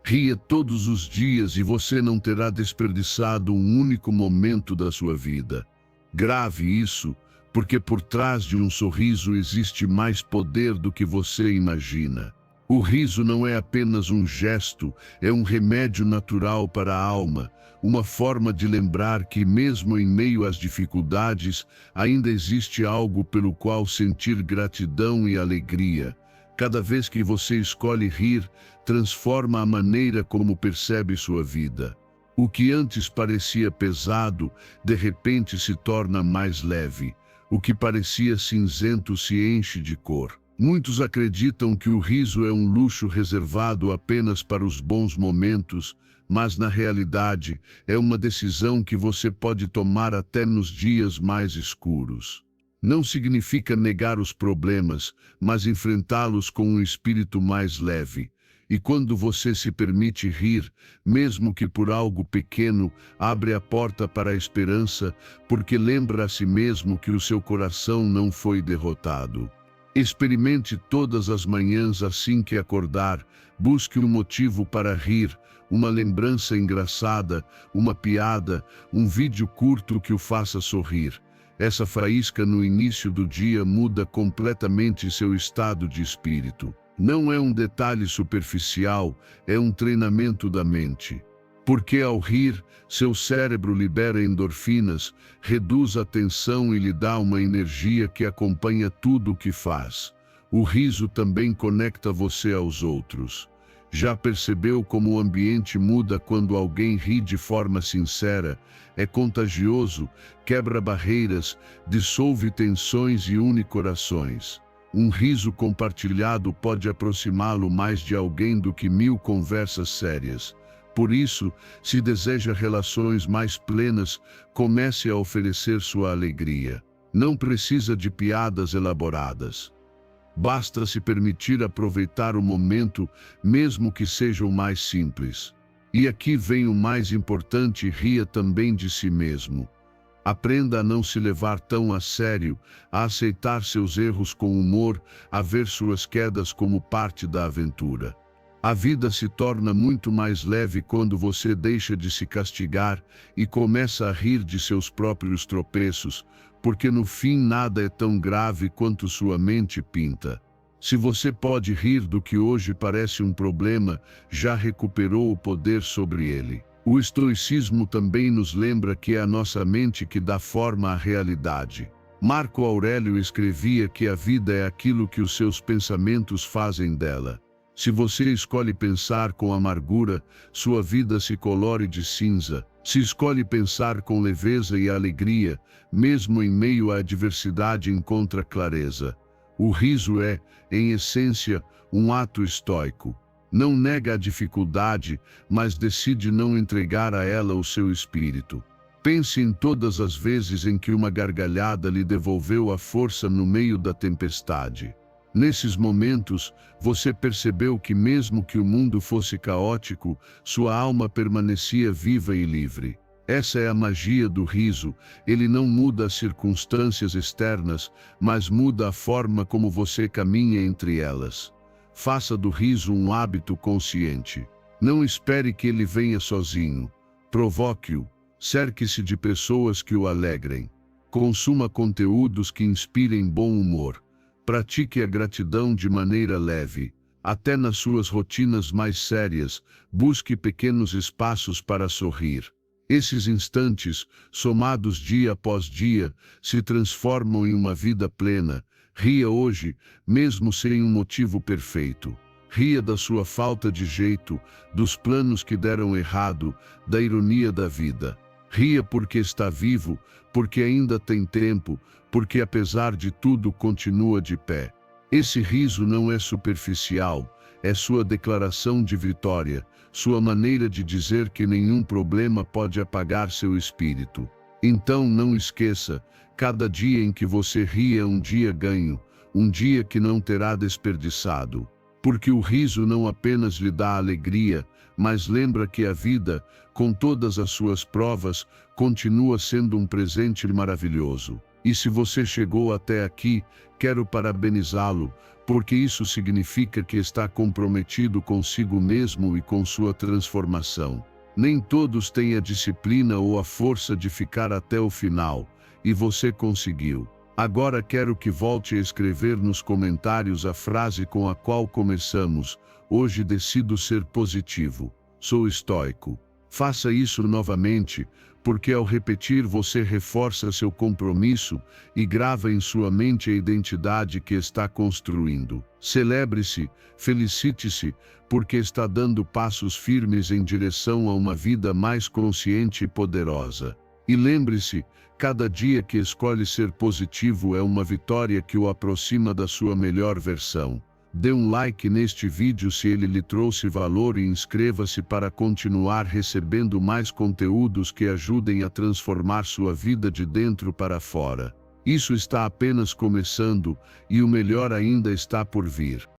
Ria todos os dias e você não terá desperdiçado um único momento da sua vida. Grave isso, porque por trás de um sorriso existe mais poder do que você imagina. O riso não é apenas um gesto, é um remédio natural para a alma, uma forma de lembrar que mesmo em meio às dificuldades, ainda existe algo pelo qual sentir gratidão e alegria. Cada vez que você escolhe rir, transforma a maneira como percebe sua vida. O que antes parecia pesado, de repente se torna mais leve. O que parecia cinzento se enche de cor. Muitos acreditam que o riso é um luxo reservado apenas para os bons momentos, mas na realidade é uma decisão que você pode tomar até nos dias mais escuros. Não significa negar os problemas, mas enfrentá-los com um espírito mais leve. E quando você se permite rir, mesmo que por algo pequeno, abre a porta para a esperança, porque lembra a si mesmo que o seu coração não foi derrotado. Experimente todas as manhãs assim que acordar, busque um motivo para rir, uma lembrança engraçada, uma piada, um vídeo curto que o faça sorrir. Essa faísca no início do dia muda completamente seu estado de espírito. Não é um detalhe superficial, é um treinamento da mente. Porque ao rir, seu cérebro libera endorfinas, reduz a tensão e lhe dá uma energia que acompanha tudo o que faz. O riso também conecta você aos outros. Já percebeu como o ambiente muda quando alguém ri de forma sincera? É contagioso, quebra barreiras, dissolve tensões e une corações. Um riso compartilhado pode aproximá-lo mais de alguém do que 1000 conversas sérias. Por isso, se deseja relações mais plenas, comece a oferecer sua alegria. Não precisa de piadas elaboradas. Basta se permitir aproveitar o momento, mesmo que seja o mais simples. E aqui vem o mais importante: ria também de si mesmo. Aprenda a não se levar tão a sério, a aceitar seus erros com humor, a ver suas quedas como parte da aventura. A vida se torna muito mais leve quando você deixa de se castigar e começa a rir de seus próprios tropeços, porque no fim nada é tão grave quanto sua mente pinta. Se você pode rir do que hoje parece um problema, já recuperou o poder sobre ele. O estoicismo também nos lembra que é a nossa mente que dá forma à realidade. Marco Aurélio escrevia que a vida é aquilo que os seus pensamentos fazem dela. Se você escolhe pensar com amargura, sua vida se colore de cinza. Se escolhe pensar com leveza e alegria, mesmo em meio à adversidade encontra clareza. O riso é, em essência, um ato estoico. Não nega a dificuldade, mas decide não entregar a ela o seu espírito. Pense em todas as vezes em que uma gargalhada lhe devolveu a força no meio da tempestade. Nesses momentos, você percebeu que mesmo que o mundo fosse caótico, sua alma permanecia viva e livre. Essa é a magia do riso. Ele não muda as circunstâncias externas, mas muda a forma como você caminha entre elas. Faça do riso um hábito consciente. Não espere que ele venha sozinho. Provoque-o. Cerque-se de pessoas que o alegrem. Consuma conteúdos que inspirem bom humor. Pratique a gratidão de maneira leve. Até nas suas rotinas mais sérias, busque pequenos espaços para sorrir. Esses instantes, somados dia após dia, se transformam em uma vida plena. Ria hoje, mesmo sem um motivo perfeito. Ria da sua falta de jeito, dos planos que deram errado, da ironia da vida. Ria porque está vivo, porque ainda tem tempo, porque apesar de tudo continua de pé. Esse riso não é superficial, é sua declaração de vitória, sua maneira de dizer que nenhum problema pode apagar seu espírito. Então não esqueça, cada dia em que você ri é um dia ganho, um dia que não terá desperdiçado. Porque o riso não apenas lhe dá alegria, mas lembra que a vida, com todas as suas provas, continua sendo um presente maravilhoso. E se você chegou até aqui, quero parabenizá-lo, porque isso significa que está comprometido consigo mesmo e com sua transformação. Nem todos têm a disciplina ou a força de ficar até o final, e você conseguiu. Agora quero que volte a escrever nos comentários a frase com a qual começamos: hoje decido ser positivo. Sou estoico. Faça isso novamente, porque ao repetir você reforça seu compromisso e grava em sua mente a identidade que está construindo. Celebre-se, felicite-se, porque está dando passos firmes em direção a uma vida mais consciente e poderosa. E lembre-se, cada dia que escolhe ser positivo é uma vitória que o aproxima da sua melhor versão. Dê um like neste vídeo se ele lhe trouxe valor e inscreva-se para continuar recebendo mais conteúdos que ajudem a transformar sua vida de dentro para fora. Isso está apenas começando e o melhor ainda está por vir.